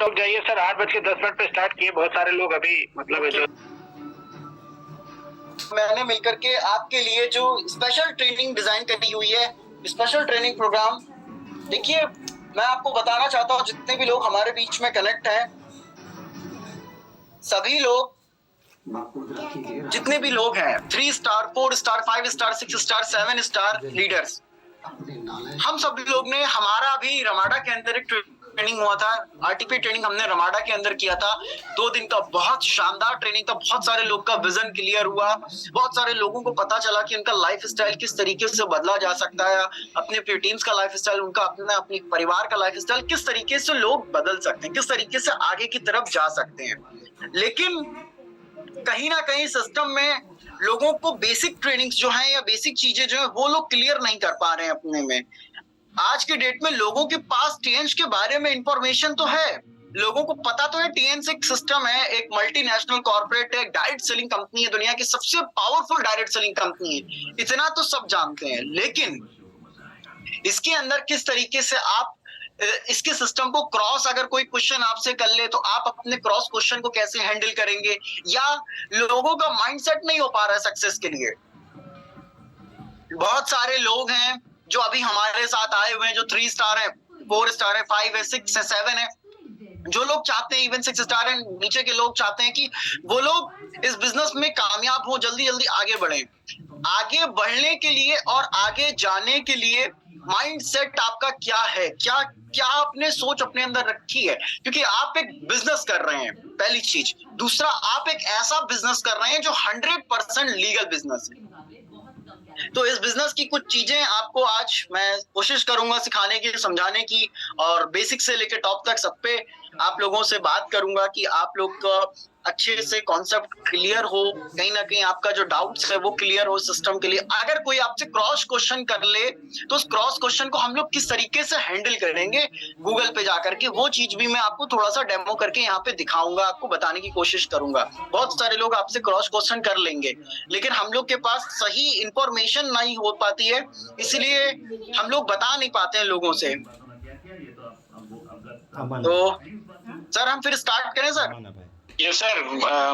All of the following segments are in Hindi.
वर्कशॉप जाइए सर, 8:10 पे स्टार्ट किए, बहुत सारे लोग अभी मतलब जो मैंने मिलकर के आपके लिए जो स्पेशल ट्रेनिंग डिजाइन करी हुई है, स्पेशल ट्रेनिंग प्रोग्राम। देखिए, मैं आपको बताना चाहता हूँ, जितने भी लोग हमारे बीच में कनेक्ट हैं, सभी लोग, जितने भी लोग हैं 3 star, 4 star, 5 star, 6 star, 7 star leaders, हम सब लोग ने, हमारा भी रमाडा के अंदर एक ट्रेनिंग हुआ था, आरटीपी ट्रेनिंग हमने रमाडा के अंदर किया था। 2 दिन का बहुत शानदार ट्रेनिंग था। बहुत सारे लोग का विजन क्लियर हुआ, बहुत सारे लोगों को पता चला कि उनका लाइफ स्टाइल किस तरीके से बदला जा सकता है, अपने टीम्स का लाइफ स्टाइल, उनका अपने परिवार का लाइफ स्टाइल किस तरीके से लोग बदल सकते हैं, किस तरीके से आगे की तरफ जा सकते हैं। लेकिन कहीं ना कहीं सिस्टम में लोगों को बेसिक ट्रेनिंग्स जो है या बेसिक चीजें जो है वो लोग क्लियर नहीं कर पा रहे हैं अपने में। आज के डेट में लोगों के पास टीएन्स के बारे में इंफॉर्मेशन तो है, लोगों को पता तो है टीएन्स एक सिस्टम है, एक मल्टीनेशनल कॉर्पोरेट है, डायरेक्ट सेलिंग कंपनी है, दुनिया की सबसे पावरफुल डायरेक्ट सेलिंग कंपनी है, इतना तो सब जानते हैं। लेकिन इसके अंदर किस तरीके से आप इसके सिस्टम को क्रॉस, अगर कोई क्वेश्चन आपसे कर ले तो आप अपने क्रॉस क्वेश्चन को कैसे हैंडल करेंगे, या लोगों का माइंडसेट नहीं हो पा रहा है सक्सेस के लिए। बहुत सारे लोग हैं जो अभी हमारे साथ आए हुए हैं, जो 3 स्टार है, 4 स्टार है, 5 है, 6 है, 7 है, जो लोग चाहते हैं, इवन 6 स्टार है, नीचे के लोग चाहते हैं कि वो लोग इस बिजनेस में कामयाब हो, जल्दी जल्दी आगे बढ़े। आगे बढ़ने के लिए और आगे जाने के लिए माइंडसेट आपका क्या है, क्या क्या आपने सोच अपने अंदर रखी है, क्योंकि आप एक बिजनेस कर रहे हैं, पहली चीज। दूसरा, आप एक ऐसा बिजनेस कर रहे हैं जो 100% लीगल बिजनेस है। तो इस बिजनेस की कुछ चीजें आपको आज मैं कोशिश करूंगा सिखाने की, समझाने की, और बेसिक से लेकर टॉप तक सब पे आप लोगों से बात करूंगा कि आप लोग का अच्छे से कॉन्सेप्ट क्लियर हो, कहीं ना कहीं आपका जो डाउट्स है वो क्लियर हो सिस्टम के लिए। अगर कोई आपसे क्रॉस क्वेश्चन कर ले तो उस क्रॉस क्वेश्चन को हम लोग किस तरीके से हैंडल करेंगे गूगल पे जाकर के, वो चीज भी मैं आपको थोड़ा सा डेमो करके यहाँ पे दिखाऊंगा, आपको बताने की कोशिश करूंगा। बहुत सारे लोग आपसे क्रॉस क्वेश्चन कर लेंगे, लेकिन हम लोग के पास सही इंफॉर्मेशन नहीं हो पाती है, इसलिए हम लोग बता नहीं पाते हैं लोगों से। तो सर, हम फिर स्टार्ट करें sir? Yes sir.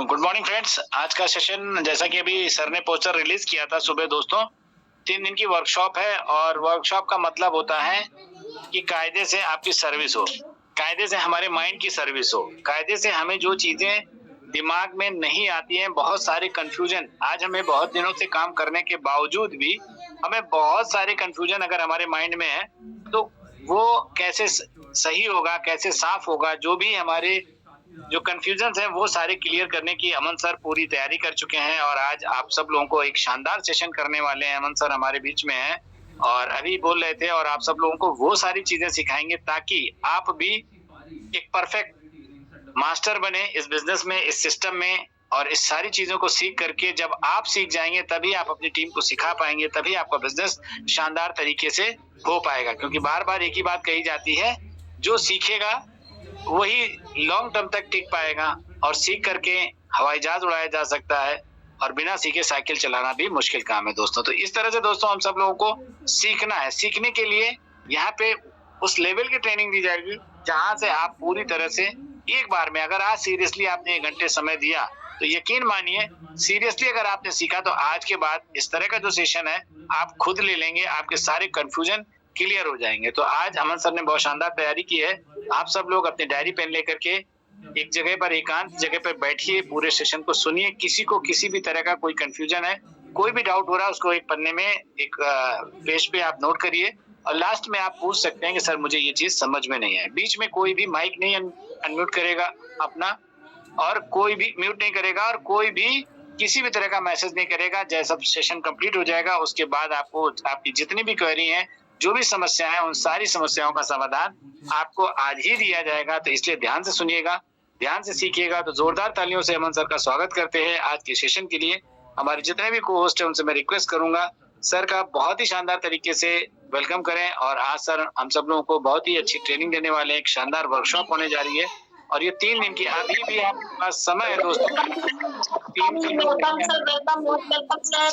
Good morning friends. आज का सेशन, जैसा कि अभी सर ने पोस्टर रिलीज किया था सुबह, दोस्तों 3 दिन की वर्कशॉप है, और वर्कशॉप का मतलब होता है कि कायदे से आपकी सर्विस हो, कायदे से हमारे माइंड की सर्विस हो, कायदे से हमें जो चीजें दिमाग में नहीं आती हैं, बहुत सारे कंफ्यूजन, आज हमें बहुत दिनों से काम करने के बावजूद भी हमें बहुत सारे कंफ्यूजन अगर हमारे माइंड में है तो वो कैसे सही होगा, कैसे साफ होगा, जो भी हमारे जो कंफ्यूजन है वो सारे क्लियर करने की अमन सर पूरी तैयारी कर चुके हैं। और आज आप सब लोगों को एक शानदार सेशन करने वाले हैं। अमन सर हमारे बीच में हैं और अभी बोल रहे थे, और आप सब लोगों को वो सारी चीजें सिखाएंगे ताकि आप भी एक परफेक्ट मास्टर बने इस बिजनेस में, इस सिस्टम में। और इस सारी चीजों को सीख करके जब आप सीख जाएंगे तभी आप अपनी टीम को सिखा पाएंगे, तभी आपका बिजनेस शानदार तरीके से हो पाएगा। क्योंकि बार बार एक ही बात कही जाती है, जो सीखेगा वही लॉन्ग टर्म तक टिक पाएगा, और सीख करके हवाई जहाज उड़ाया जा सकता है, और बिना सीखे साइकिल चलाना भी मुश्किल काम है दोस्तों। तो इस तरह से दोस्तों हम सब लोगों को सीखना है। सीखने के लिए यहाँ पे उस लेवल की ट्रेनिंग दी जाएगी जहां से आप पूरी तरह से एक बार में, अगर आज सीरियसली आपने 1 घंटे समय दिया तो यकीन मानिए, सीरियसली अगर आपने सीखा तो आज के बाद इस तरह का जो सेशन है आप खुद ले लेंगे, आपके सारे कंफ्यूजन क्लियर हो जाएंगे। तो आज अमन सर ने बहुत शानदार तैयारी की है। आप सब लोग अपनी डायरी पेन लेकर के एक जगह पर, एकांत जगह पर बैठिए, पूरे सेशन को सुनिए। किसी को किसी भी तरह का कोई कंफ्यूजन है, कोई भी डाउट हो रहा है, उसको एक पन्ने में, एक पेज पे आप नोट करिए, और लास्ट में आप पूछ सकते हैं कि सर मुझे ये चीज समझ में नहीं है। बीच में कोई भी माइक नहीं अनम्यूट करेगा अपना, और कोई भी म्यूट नहीं करेगा, और कोई भी किसी भी तरह का मैसेज नहीं करेगा। जैसा सेशन कंप्लीट हो जाएगा उसके बाद आपको आपकी जितनी भी क्वेरी है, जो भी समस्या है, उन सारी समस्याओं का समाधान आपको आज ही दिया जाएगा। तो इसलिए ध्यान से सुनिएगा, ध्यान से सीखिएगा। तो जोरदार तालियों से अमन सर का स्वागत करते हैं आज के सेशन के लिए। हमारे जितने भी को होस्ट है उनसे मैं रिक्वेस्ट करूंगा सर का बहुत ही शानदार तरीके से वेलकम करें। और आज सर हम सब लोगों को बहुत ही अच्छी ट्रेनिंग देने वाले हैं, एक शानदार वर्कशॉप होने जा रही है। और ये 3 दिन की अभी भी आपके पास समय है दोस्तों, टीम से welcome sir, welcome, most welcome sir.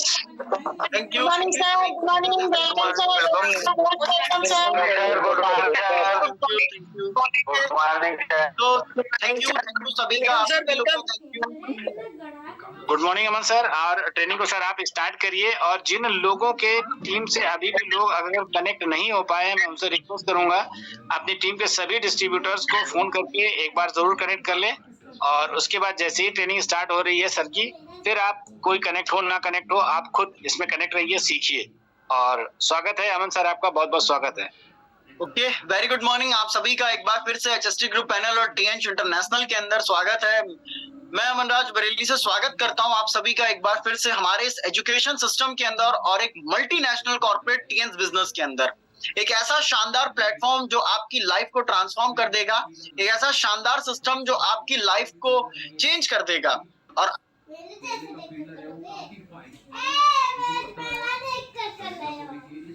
Thank good you. Morning sir, good morning, welcome sir, most welcome sir. Good morning sir. तो थैंक यू सभी का, आप सभी लोगों को thank you. Good morning Aman sir. और ट्रेनिंग को सर आप स्टार्ट करिए, और जिन लोगों के टीम से अभी भी लोग अगर कनेक्ट नहीं हो पाए, मैं उनसे रिक्वेस्ट करूंगा अपनी टीम के सभी डिस्ट्रीब्यूटर्स को फोन करके एक बार जरूर कनेक्ट कर ले, और उसके बाद जैसे ही ट्रेनिंग स्टार्ट हो रही है सर की, फिर आप कोई कनेक्ट हो ना कनेक्ट हो, आप खुद इसमें कनेक्ट रहिए, सीखिए। और स्वागत है अमन सर, आपका बहुत बहुत स्वागत है। ओके, वेरी गुड मॉर्निंग आप सभी का एक बार फिर से एचएसटी ग्रुप पैनल और टीएनच इंटरनेशनल के अंदर स्वागत है। मैं अमनराज बरेली से स्वागत करता हूं आप सभी का एक बार फिर से हमारे इस एजुकेशन सिस्टम के अंदर और एक मल्टीनेशनल कॉर्पोरेट टीएनच बिजनेस के अंदर। एक ऐसा शानदार प्लेटफॉर्म जो आपकी लाइफ को ट्रांसफॉर्म कर देगा, एक ऐसा शानदार सिस्टम जो आपकी लाइफ को चेंज कर देगा और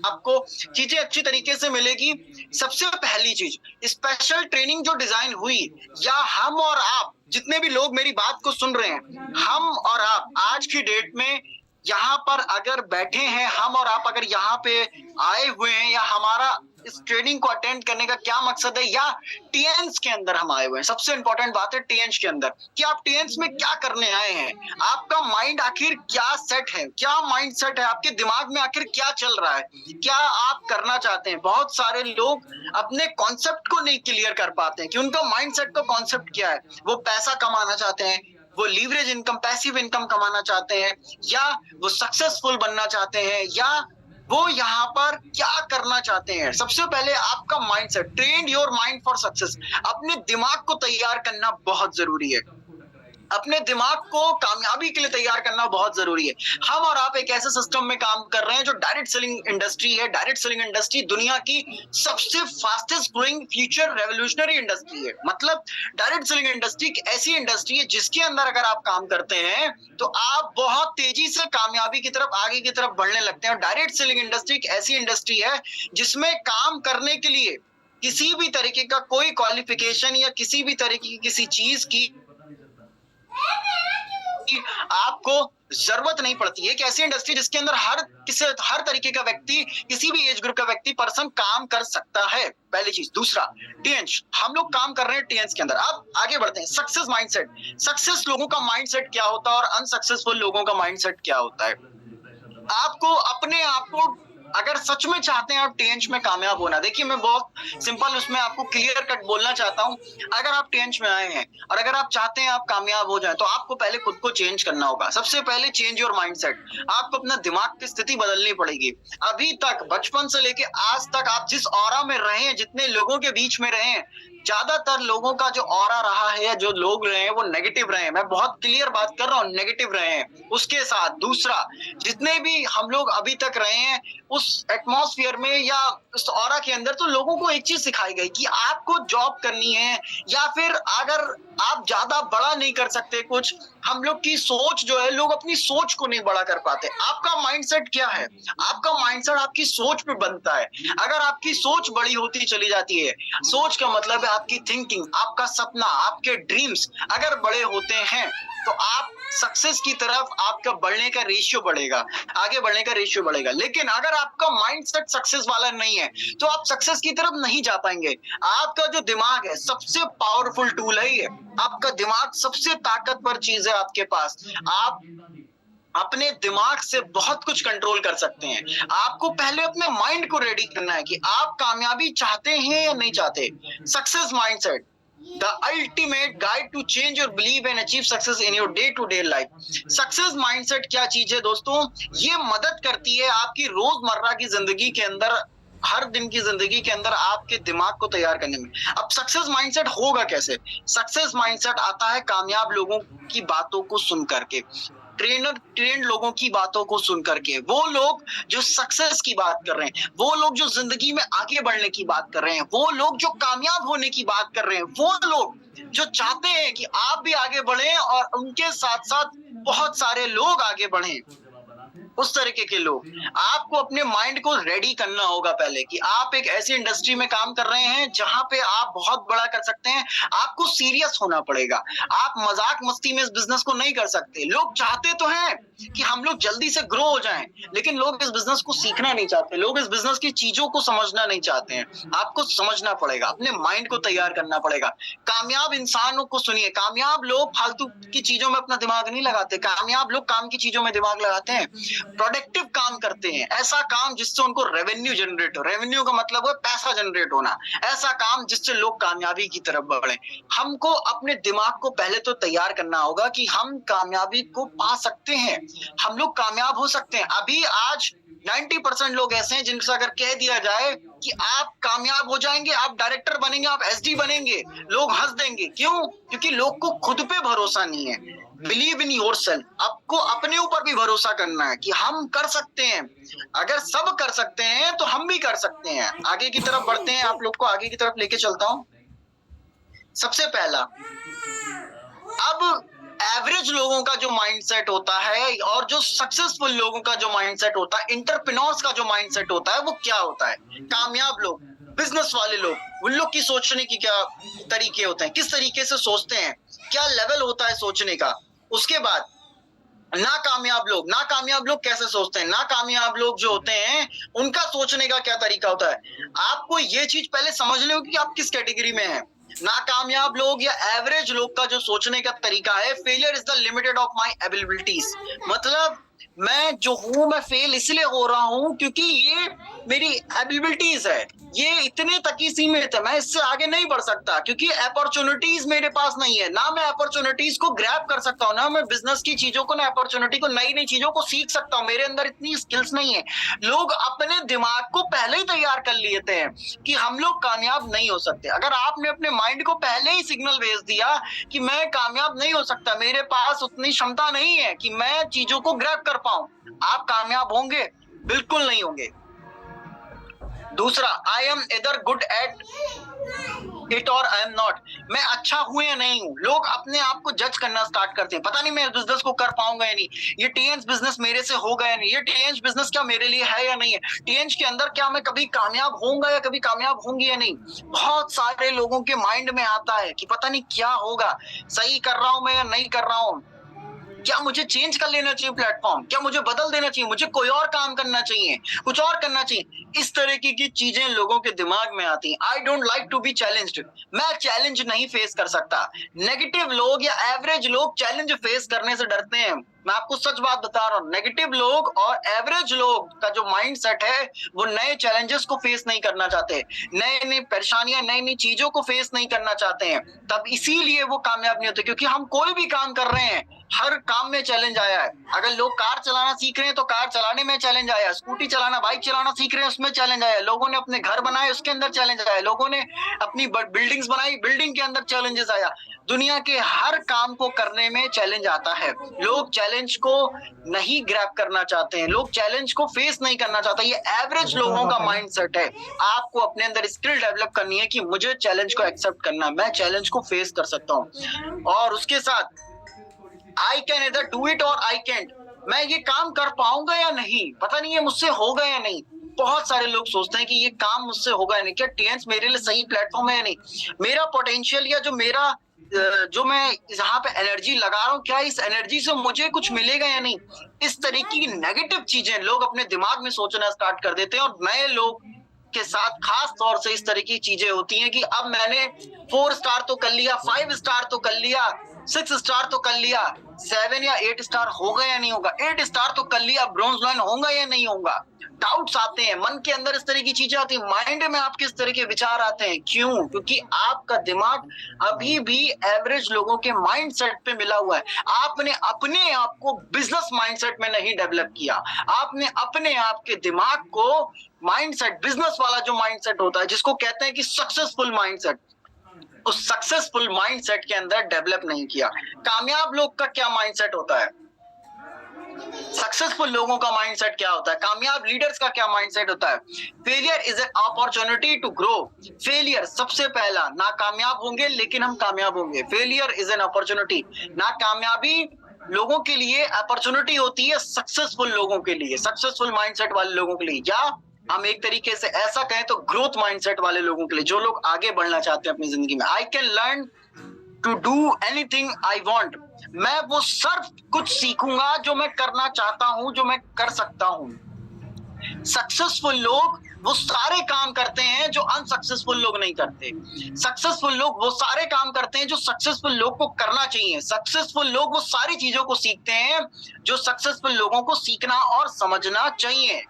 आपको चीजें अच्छी तरीके से मिलेगी। सबसे पहली चीज, स्पेशल ट्रेनिंग जो डिजाइन हुई, या हम और आप जितने भी लोग मेरी बात को सुन रहे हैं, हम और आप आज की डेट में यहाँ पर अगर बैठे हैं, हम और आप अगर यहाँ पे आए हुए हैं, या हमारा इस ट्रेनिंग को अटेंड करने का क्या मकसद है, या टीएनच के अंदर हम आए हुए हैं। सबसे इंपॉर्टेंट बात है टीएनच के अंदर कि आप टीएनच में क्या करने आए हैं, आपका माइंड आखिर क्या सेट है, क्या माइंड सेट है, आपके दिमाग में आखिर क्या चल रहा है, क्या आप करना चाहते हैं। बहुत सारे लोग अपने कॉन्सेप्ट को नहीं क्लियर कर पाते हैं कि उनका माइंड सेट का कॉन्सेप्ट क्या है। वो पैसा कमाना चाहते हैं, वो लीवरेज इनकम, पैसिव इनकम कमाना चाहते हैं, या वो सक्सेसफुल बनना चाहते हैं, या वो यहाँ पर क्या करना चाहते हैं। सबसे पहले आपका mindset, train your mind for success. अपने दिमाग को तैयार करना बहुत जरूरी है, अपने दिमाग को कामयाबी के लिए तैयार करना बहुत जरूरी है। हम और आप एक ऐसे सिस्टम में काम कर रहे हैं जो डायरेक्ट सेलिंग इंडस्ट्री है। डायरेक्ट सेलिंग इंडस्ट्री दुनिया की सबसे fastest growing future revolutionary industry है। मतलब डायरेक्ट सेलिंग इंडस्ट्री एक ऐसी इंडस्ट्री है जिसके अंदर अगर आप काम करते हैं तो आप बहुत तेजी से कामयाबी की तरफ, आगे की तरफ बढ़ने लगते हैं। और डायरेक्ट सेलिंग इंडस्ट्री एक ऐसी इंडस्ट्री है जिसमें काम करने के लिए किसी भी तरीके का कोई क्वालिफिकेशन या किसी भी तरीके की किसी चीज की आपको जरूरत नहीं पड़ती है। एक ऐसी इंडस्ट्री जिसके अंदर हर तरीके का व्यक्ति, किसी भी एज ग्रुप का व्यक्ति, पर्सन काम कर सकता है। पहली चीज। दूसरा, टीएनच, हम लोग काम कर रहे हैं टीएनच के अंदर। अब आगे बढ़ते हैं। Success mindset. सक्सेस लोगों का माइंडसेट क्या होता है और अनसक्सेसफुल लोगों का माइंडसेट क्या होता है। आपको अपने आप को, अगर सच में चाहते हैं आप टीएनच में कामयाब होना, देखिए मैं बहुत सिंपल उसमें आपको क्लियर कट बोलना चाहता हूं। अगर आप टीएनच में आए हैं और अगर आप चाहते हैं आप कामयाब हो जाएं, तो आपको पहले खुद को चेंज करना होगा। सबसे पहले चेंज योर माइंडसेट। आपको अपना दिमाग की स्थिति बदलनी पड़ेगी। अभी तक, बचपन से लेके आज तक आप जिस ऑरा में रहे हैं, जितने लोगों के बीच में रहे हैं, ज्यादातर लोगों का जो ऑरा रहा है या जो लोग रहे हैं वो नेगेटिव रहे हैं। मैं बहुत क्लियर बात कर रहा हूँ, नेगेटिव रहे हैं। उसके साथ दूसरा, जितने भी हम लोग अभी तक रहे हैं उस एटमॉस्फेयर में या उस ऑरा के अंदर, तो लोगों को एक चीज सिखाई गई कि आपको जॉब करनी है, या फिर अगर आप ज्यादा बड़ा नहीं कर सकते कुछ, हम लोग की सोच जो है, लोग अपनी सोच को नहीं बड़ा कर पाते। आपका माइंडसेट क्या है? आपका माइंडसेट आपकी सोच पे बनता है। अगर आपकी सोच बड़ी होती चली जाती है, सोच का मतलब है आपकी थिंकिंग, आपका सपना, आपके ड्रीम्स अगर बड़े होते हैं, तो आप सक्सेस की तरफ आपका बढ़ने का रेशियो बढ़ेगा, आगे बढ़ने का रेशियो बढ़ेगा। लेकिन अगर आपका माइंडसेट सक्सेस वाला नहीं है, तो आप सक्सेस की तरफ नहीं जा पाएंगे। आपका जो दिमाग है सबसे पावरफुल टूल है ये। आपका दिमाग सबसे ताकतवर चीज है आपके पास। आप अपने दिमाग से बहुत कुछ कंट्रोल कर सकते हैं। आपको पहले अपने माइंड को रेडी करना है कि आप कामयाबी चाहते हैं या नहीं चाहते। Success mindset, the ultimate guide to change your belief and achieve success in your day to day life। Success mindset क्या चीज है दोस्तों? ये मदद करती है आपकी रोजमर्रा की जिंदगी के अंदर, हर दिन की जिंदगी के अंदर आपके दिमाग को तैयार करने में। अब सक्सेस माइंडसेट होगा कैसे? सक्सेस माइंडसेट आता है कामयाब लोगों की बातों को सुन करके, ट्रेंड लोगों की बातों को सुन करके। वो लोग जो सक्सेस की बात कर रहे हैं, वो लोग जो जिंदगी में आगे बढ़ने की बात कर रहे हैं, वो लोग जो कामयाब होने की बात कर रहे हैं, वो लोग जो चाहते हैं कि आप भी आगे बढ़ें और उनके साथ साथ बहुत सारे लोग आगे बढ़ें, उस तरीके के लोग। आपको अपने माइंड को रेडी करना होगा पहले कि आप एक ऐसी इंडस्ट्री में काम कर रहे हैं जहां पे आप बहुत बड़ा कर सकते हैं। आपको सीरियस होना पड़ेगा। आप मजाक मस्ती में इस बिजनेस को नहीं कर सकते। लोग चाहते तो हैं कि हम लोग जल्दी से ग्रो हो जाएं, लेकिन लोग इस बिजनेस को सीखना नहीं चाहते। लोग इस बिजनेस की चीजों को समझना नहीं चाहते हैं। आपको समझना पड़ेगा, अपने माइंड को तैयार करना पड़ेगा। कामयाब इंसानों को सुनिए, कामयाब लोग फालतू की चीजों में अपना दिमाग नहीं लगाते। कामयाब लोग काम की चीजों में दिमाग लगाते हैं, प्रोडक्टिव काम करते हैं, ऐसा काम जिससे उनको रेवेन्यू जनरेट हो। रेवेन्यू का मतलब है पैसा जनरेट होना। ऐसा काम जिससे लोग कामयाबी की तरफ बढ़े। हमको अपने दिमाग को पहले तो तैयार करना होगा कि हम कामयाबी को पा सकते हैं, हम लोग कामयाब हो सकते हैं। अभी आज 90% लोग ऐसे हैं जिनसे अगर कह दिया जाए कि आप कामयाब हो जाएंगे, आप डायरेक्टर बनेंगे, आप एसडी बनेंगे, लोग हंस देंगे। क्यों? क्योंकि लोग को खुद पे भरोसा नहीं है। Believe in yourself. आपको अपने ऊपर भी भरोसा करना है कि हम कर सकते हैं। अगर सब कर सकते हैं तो हम भी कर सकते हैं। आगे की तरफ बढ़ते हैं, आप लोग को आगे की तरफ लेके चलता हूं। सबसे पहला, अब एवरेज लोगों का जो माइंडसेट होता है और जो सक्सेसफुल लोगों का जो माइंडसेट होता है, एंटरप्रेन्योर्स का जो माइंडसेट होता है, वो क्या होता है? कामयाब लोग, बिजनेस वाले लोग, उन लोग की सोचने की क्या तरीके होते हैं, किस तरीके से सोचते हैं, क्या लेवल होता है सोचने का। उसके बाद नाकामयाब लोग कैसे सोचते हैं, नाकामयाब लोग जो होते हैं उनका सोचने का क्या तरीका होता है। आपको ये चीज पहले समझ लो कि आप किस कैटेगरी में हैं। नाकामयाब लोग या एवरेज लोग का जो सोचने का तरीका है, failure is the limited of my abilities. मतलब मैं जो हूं, मैं फेल इसलिए हो रहा हूं क्योंकि ये मेरी एबिलिटीज है, ये इतने तक ही सीमित है, मैं इससे आगे नहीं बढ़ सकता क्योंकि अपॉर्चुनिटीज मेरे पास नहीं है। ना मैं अपॉर्चुनिटीज को ग्रैब कर सकता हूं, ना मैं बिजनेस की चीजों को, ना अपॉर्चुनिटी को, नई नई चीजों को सीख सकता हूं। मेरे अंदर इतनी स्किल्स नहीं है। लोग अपने दिमाग को पहले ही तैयार कर लेते हैं कि हम लोग कामयाब नहीं हो सकते। अगर आपने अपने माइंड को पहले ही सिग्नल भेज दिया कि मैं कामयाब नहीं हो सकता, मेरे पास उतनी क्षमता नहीं है कि मैं चीजों को ग्रैब कर पाऊं, आप कामयाब होंगे? बिल्कुल नहीं होंगे। दूसरा, आई एम इधर गुड एट इट और आई एम नॉट। मैं अच्छा हूं या नहीं हूं। लोग अपने आप को जज करना स्टार्ट करते हैं, पता नहीं मैं बिजनेस को कर पाऊंगा या नहीं, ये टीएंच बिजनेस मेरे से होगा या नहीं, ये टीएंच बिजनेस क्या मेरे लिए है या नहीं है, टीएंच के अंदर क्या मैं कभी कामयाब होऊंगा या कभी कामयाब होंगी या नहीं। बहुत सारे लोगों के माइंड में आता है कि पता नहीं क्या होगा, सही कर रहा हूं मैं या नहीं कर रहा हूं, क्या मुझे चेंज कर लेना चाहिए प्लेटफॉर्म, क्या मुझे बदल देना चाहिए, मुझे कोई और काम करना चाहिए, कुछ और करना चाहिए। इस तरह की चीजें लोगों के दिमाग में आती हैं। I don't like to be challenged. मैं चैलेंज नहीं फेस कर सकता। नेगेटिव लोग या एवरेज लोग चैलेंज फेस करने से डरते हैं। मैं आपको सच बात बता रहा हूँ, नेगेटिव लोग और एवरेज लोग का जो माइंडसेट है वो नए चैलेंजेस को फेस नहीं करना चाहते, नए नई परेशानियां, नई नई चीजों को फेस नहीं करना चाहते हैं। तब इसीलिए वो कामयाब नहीं होते, क्योंकि हम कोई भी काम कर रहे हैं, हर काम में चैलेंज आया है। अगर लोग कार चलाना सीख रहे हैं तो कार चलाने में चैलेंज आया, स्कूटी चलाना, बाइक चलाना सीख रहे हैं उसमें चैलेंज आया, लोगों ने अपने घर बनाए उसके अंदर चैलेंज आया, लोगों ने अपनी बिल्डिंग्स बनाई, बिल्डिंग के अंदर चैलेंजेस आया। दुनिया के हर काम को करने में चैलेंज आता है। लोग चैलेंज को नहीं ग्रैब करना चाहते हैं, लोग चैलेंज को फेस नहीं करना चाहते। ये एवरेज लोगों का माइंडसेट है। आपको अपने अंदर स्किल डेवलप करनी है कि मुझे चैलेंज को एक्सेप्ट करना, मैं चैलेंज को फेस कर सकता हूँ। और उसके साथ आई कैन इधर डू इट और आई कैंट। मैं ये काम कर पाऊंगा या नहीं, पता नहीं ये मुझसे होगा या नहीं। बहुत सारे लोग सोचते हैं कि ये काम मुझसे होगा या नहीं, क्या टीएंच मेरे लिए सही प्लेटफॉर्म है या नहीं, मेरा पोटेंशियल या जो मैं जहाँ पे एनर्जी लगा रहा हूँ, क्या इस एनर्जी से मुझे कुछ मिलेगा या नहीं। इस तरीके की नेगेटिव चीजें लोग अपने दिमाग में सोचना स्टार्ट कर देते हैं। और नए लोग के साथ खास तौर से इस तरह की चीजें होती हैं कि अब मैंने 4 स्टार तो कर लिया, 5 स्टार तो कर लिया, 6 स्टार तो कर लिया, 7 या 8 स्टार होगा या नहीं होगा, 8 स्टार तो कर लिया, ब्रॉन्ज लाइन होगा या नहीं होगा। डाउट्स आते हैं मन के अंदर, इस तरह की चीजें आती हैं, माइंड में आपके इस तरह के विचार आते हैं। क्यों? क्योंकि आपका दिमाग अभी भी एवरेज लोगों के माइंडसेट पे मिला हुआ है। आपने अपने आप को बिजनेस माइंडसेट में नहीं डेवलप किया। आपने अपने आप के दिमाग को माइंडसेट, बिजनेस वाला जो माइंडसेट होता है, जिसको कहते हैं कि सक्सेसफुल माइंडसेट, उस सक्सेसफुल माइंडसेट के अंदर डेवलप नहीं किया। कामयाब लोग का क्या माइंडसेट होता है, सक्सेसफुल लोगों का माइंडसेट क्या होता है, कामयाब लीडर्स का क्या माइंडसेट होता है। Failure is an opportunity to grow. Failure सबसे पहला, नाकामयाब होंगे लेकिन हम कामयाब होंगे। Failure is an opportunity. नाकामयाबी लोगों के लिए अपॉर्चुनिटी होती है, सक्सेसफुल लोगों के लिए, सक्सेसफुल माइंडसेट वाले लोगों के लिए, या हम एक तरीके से ऐसा कहें तो ग्रोथ माइंडसेट वाले लोगों के लिए, जो लोग आगे बढ़ना चाहते हैं अपनी जिंदगी में। I can learn to do anything I want. मैं वो सिर्फ कुछ सीखूंगा जो मैं करना चाहता हूं, जो मैं कर सकता हूं। सक्सेसफुल लोग वो सारे काम करते हैं जो अनसक्सेसफुल लोग नहीं करते। सक्सेसफुल लोग वो सारे काम करते हैं जो सक्सेसफुल लोग को करना चाहिए। सक्सेसफुल लोग वो सारी चीजों को सीखते हैं जो सक्सेसफुल लोगों को सीखना और समझना चाहिए।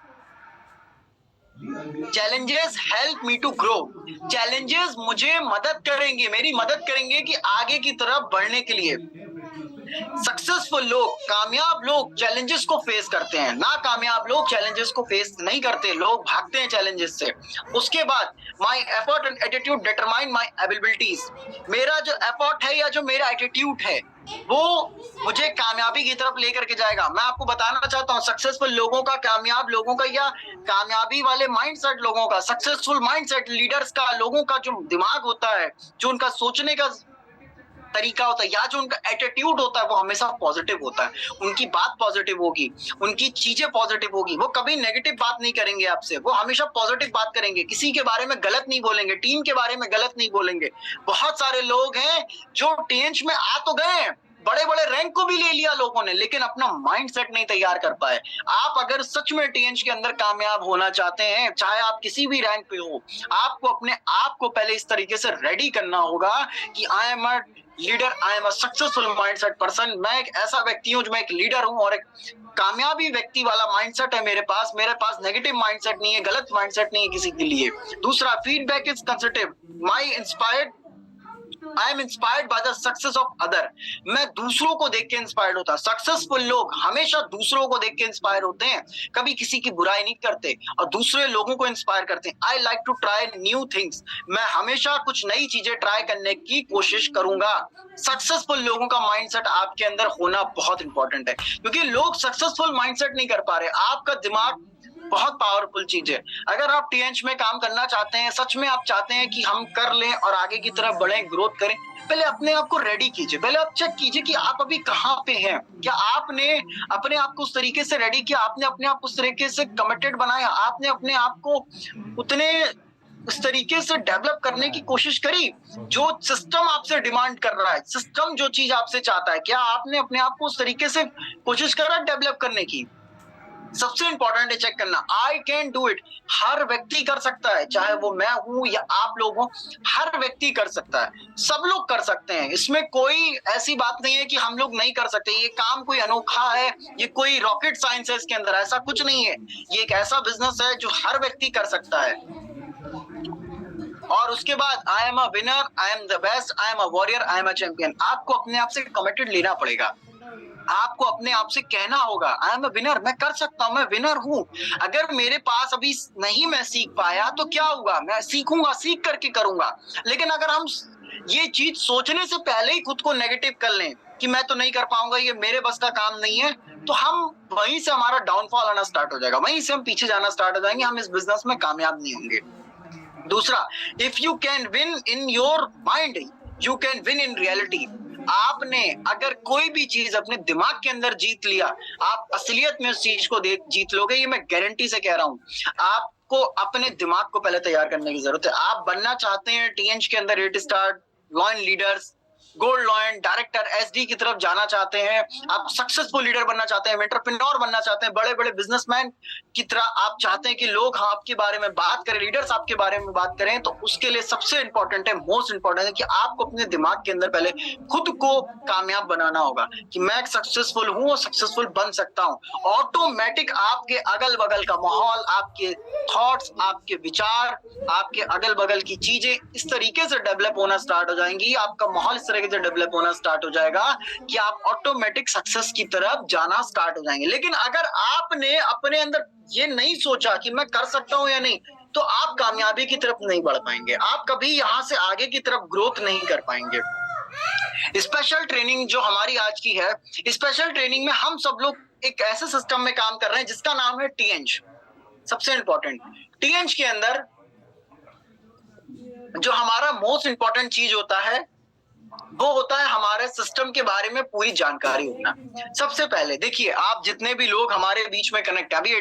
Challenges help me to grow. Challenges मुझे मदद करेंगे, मेरी मदद करेंगे कि आगे की तरफ बढ़ने के लिए। सक्सेसफुल लोग, कामयाब लोग चैलेंजेस को फेस करते हैं, ना कामयाब लोग चैलेंजेस को फेस नहीं करते, लोग भागते हैं चैलेंजेस से। उसके बाद my effort and attitude determine my abilities. मेरा जो एफर्ट है या जो मेरा एटीट्यूड है वो मुझे कामयाबी की तरफ लेकर के जाएगा। मैं आपको बताना चाहता हूँ सक्सेसफुल लोगों का, कामयाब लोगों का, या कामयाबी वाले माइंडसेट लोगों का, सक्सेसफुल माइंडसेट लीडर्स का, लोगों का जो दिमाग होता है, जो उनका सोचने का तरीका होता है, या जो उनका एटीट्यूड होता है, वो हमेशा पॉजिटिव होता है। उनकी बात पॉजिटिव होगी, उनकी चीजें पॉजिटिव होगी, वो कभी नेगेटिव बात नहीं करेंगे आपसे, वो हमेशा पॉजिटिव बात करेंगे, किसी के बारे में गलत नहीं बोलेंगे, टीम के बारे में गलत नहीं बोलेंगे। बहुत सारे लोग हैं जो टीएनएच में आ तो गए, बड़े बड़े रैंक को भी ले लिया लोगों ने, लेकिन अपना माइंडसेट नहीं तैयार कर पाए। आप अगर सच में टीएनएच के अंदर कामयाब होना चाहते हैं, चाहे आप किसी भी रैंक पे हो, आपको अपने आप को पहले इस तरीके से रेडी करना होगा कि I am a leader, I am a successful mindset person. मैं एक ऐसा व्यक्ति हूं जो मैं एक लीडर हूं और एक कामयाबी व्यक्ति वाला माइंडसेट है मेरे पास। मेरे पास नेगेटिव माइंडसेट नहीं है, गलत माइंडसेट नहीं है किसी के लिए। दूसरा, feedback is constructive. I am inspired by the success of other. मैं दूसरों को देख के इंस्पायर्ड होता। सक्सेसफुल लोग हमेशा दूसरों को देख के इंस्पायर होते हैं, कभी किसी की बुराई नहीं करते और दूसरे लोगों को इंस्पायर करते हैं। I like to try new things. मैं हमेशा कुछ नई चीजें ट्राई करने की कोशिश करूंगा। सक्सेसफुल लोगों का माइंडसेट आपके अंदर होना बहुत इंपॉर्टेंट है, क्योंकि लोग सक्सेसफुल माइंडसेट नहीं कर पा रहे। आपका दिमाग बहुत पावरफुल चीज है। अगर आप टीएनएच में काम करना चाहते हैं, सच में आप चाहते हैं कि हम कर लें और आगे की तरफ बढ़ें, ग्रोथ करें, पहले अपने आप को रेडी कीजिए। पहले आप चेक कीजिए कि आप अभी कहाँ पे हैं। क्या आपने अपने आप को उस तरीके से रेडी किया, आपने अपने आप को उस तरीके से कमिटेड बनाया, आपने अपने आप को उतने उस तरीके से डेवलप करने की कोशिश करी जो सिस्टम आपसे डिमांड कर रहा है, सिस्टम जो चीज आपसे चाहता है, क्या आपने अपने आप को उस तरीके से कोशिश करा डेवलप करने की। सबसे इंपॉर्टेंट है चेक करना, आई कैन डू इट। हर व्यक्ति कर सकता है, चाहे वो मैं हूं या आप लोग हो, हर व्यक्ति कर सकता है, सब लोग कर सकते हैं। इसमें कोई ऐसी बात नहीं है कि हम लोग नहीं कर सकते, ये काम कोई अनोखा है, ये कोई रॉकेट साइंस है इसके अंदर, ऐसा कुछ नहीं है। ये एक ऐसा बिजनेस है जो हर व्यक्ति कर सकता है। और उसके बाद I am a winner, I am the best, I am a warrior, I am a champion. आपको अपने आप से कमिटेड लेना पड़ेगा, आपको अपने आप से कहना होगा आई एम अ विनर, मैं कर सकता हूं, मैं विनर हूं। अगर मेरे पास अभी नहीं मैं सीख पाया तो क्या होगा, मैं सीखूंगा, सीख करके करूंगा। लेकिन अगर हम ये चीज सोचने से पहले ही खुद को नेगेटिव कर लें कि मैं तो नहीं कर पाऊंगा, ये मेरे बस का काम नहीं है, तो हम वहीं से हमारा डाउनफॉल आना स्टार्ट हो जाएगा, वहीं से हम पीछे जाना स्टार्ट हो जाएंगे, हम इस बिजनेस में कामयाब नहीं होंगे। दूसरा, if you can win in your mind you can win in reality. आपने अगर कोई भी चीज अपने दिमाग के अंदर जीत लिया, आप असलियत में उस चीज को जीत लोगे, ये मैं गारंटी से कह रहा हूं। आपको अपने दिमाग को पहले तैयार करने की जरूरत है। आप बनना चाहते हैं टीएनएच के अंदर 8 star lion leaders, gold lion director, SD की तरफ जाना चाहते हैं, आप सक्सेसफुल लीडर बनना चाहते हैं, एंटरप्रेन्योर बनना चाहते हैं, बड़े बड़े बिजनेसमैन की तरह आप चाहते हैं कि लोग आपके बारे में बात करें, लीडर्स आपके बारे में बात करें, तो उसके लिए सबसे इंपॉर्टेंट है, मोस्ट इंपॉर्टेंट है कि आपको अपने दिमाग के अंदर पहले खुद को कामयाब बनाना होगा कि मैं सक्सेसफुल हूं और सक्सेसफुल बन सकता हूं। ऑटोमेटिक आपके अगल बगल का माहौल, आपके थॉट्स, आपके विचार, आपके अगल बगल की चीजें इस तरीके से डेवलप होना स्टार्ट हो जाएंगी, आपका माहौल इस तरह से डेवलप होना स्टार्ट हो जाएगा कि आप ऑटोमेटिक सक्सेस की तरफ जाना स्टार्ट हो जाएंगे। लेकिन अगर आपने अपने अंदर ये नहीं सोचा कि मैं कर सकता हूं या नहीं, तो आप कामयाबी की तरफ नहीं बढ़ पाएंगे, आप कभी यहां से आगे की तरफ ग्रोथ नहीं कर पाएंगे। स्पेशल ट्रेनिंग जो हमारी आज की है, स्पेशल ट्रेनिंग में हम सब लोग एक ऐसे सिस्टम में काम कर रहे हैं जिसका नाम है टीएनएच। सबसे इंपॉर्टेंट, टीएनएच के अंदर जो हमारा मोस्ट इंपॉर्टेंट चीज होता है वो होता है हमारे हमारे सिस्टम के बारे में पूरी जानकारी होना। सबसे पहले देखिए, आप जितने भी लोग हमारे बीच में कनेक्ट है, अभी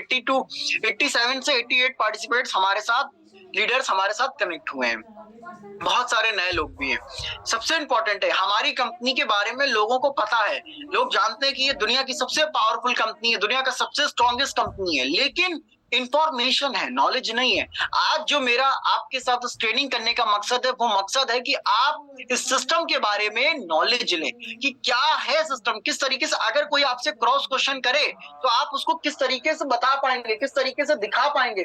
87 से 88 पार्टिसिपेट्स हमारे साथ, लीडर्स हमारे साथ कनेक्ट हुए हैं, बहुत सारे नए लोग भी हैं। सबसे इंपॉर्टेंट है, हमारी कंपनी के बारे में लोगों को पता है, लोग जानते हैं कि ये दुनिया की सबसे पावरफुल कंपनी है, दुनिया का सबसे स्ट्रॉन्गेस्ट कंपनी है, लेकिन इंफॉर्मेशन है, नॉलेज नहीं है। आज जो मेरा आपके साथ ट्रेनिंग करने का मकसद है, वो मकसद है कि आप इस सिस्टम के बारे में नॉलेज लें कि क्या है सिस्टम, किस तरीके से अगर कोई आपसे क्रॉस क्वेश्चन करे तो आप उसको किस तरीके से बता पाएंगे, किस तरीके से दिखा पाएंगे,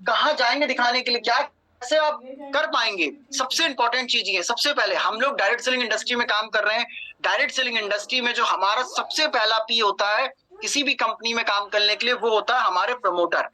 कहाँ जाएंगे दिखाने के लिए, क्या कैसे आप कर पाएंगे। सबसे इंपॉर्टेंट चीज ये, सबसे पहले हम लोग डायरेक्ट सेलिंग इंडस्ट्री में काम कर रहे हैं। डायरेक्ट सेलिंग इंडस्ट्री में जो हमारा सबसे पहला पी होता है किसी भी कंपनी में काम करने के लिए, वो होता है हमारे प्रमोटर।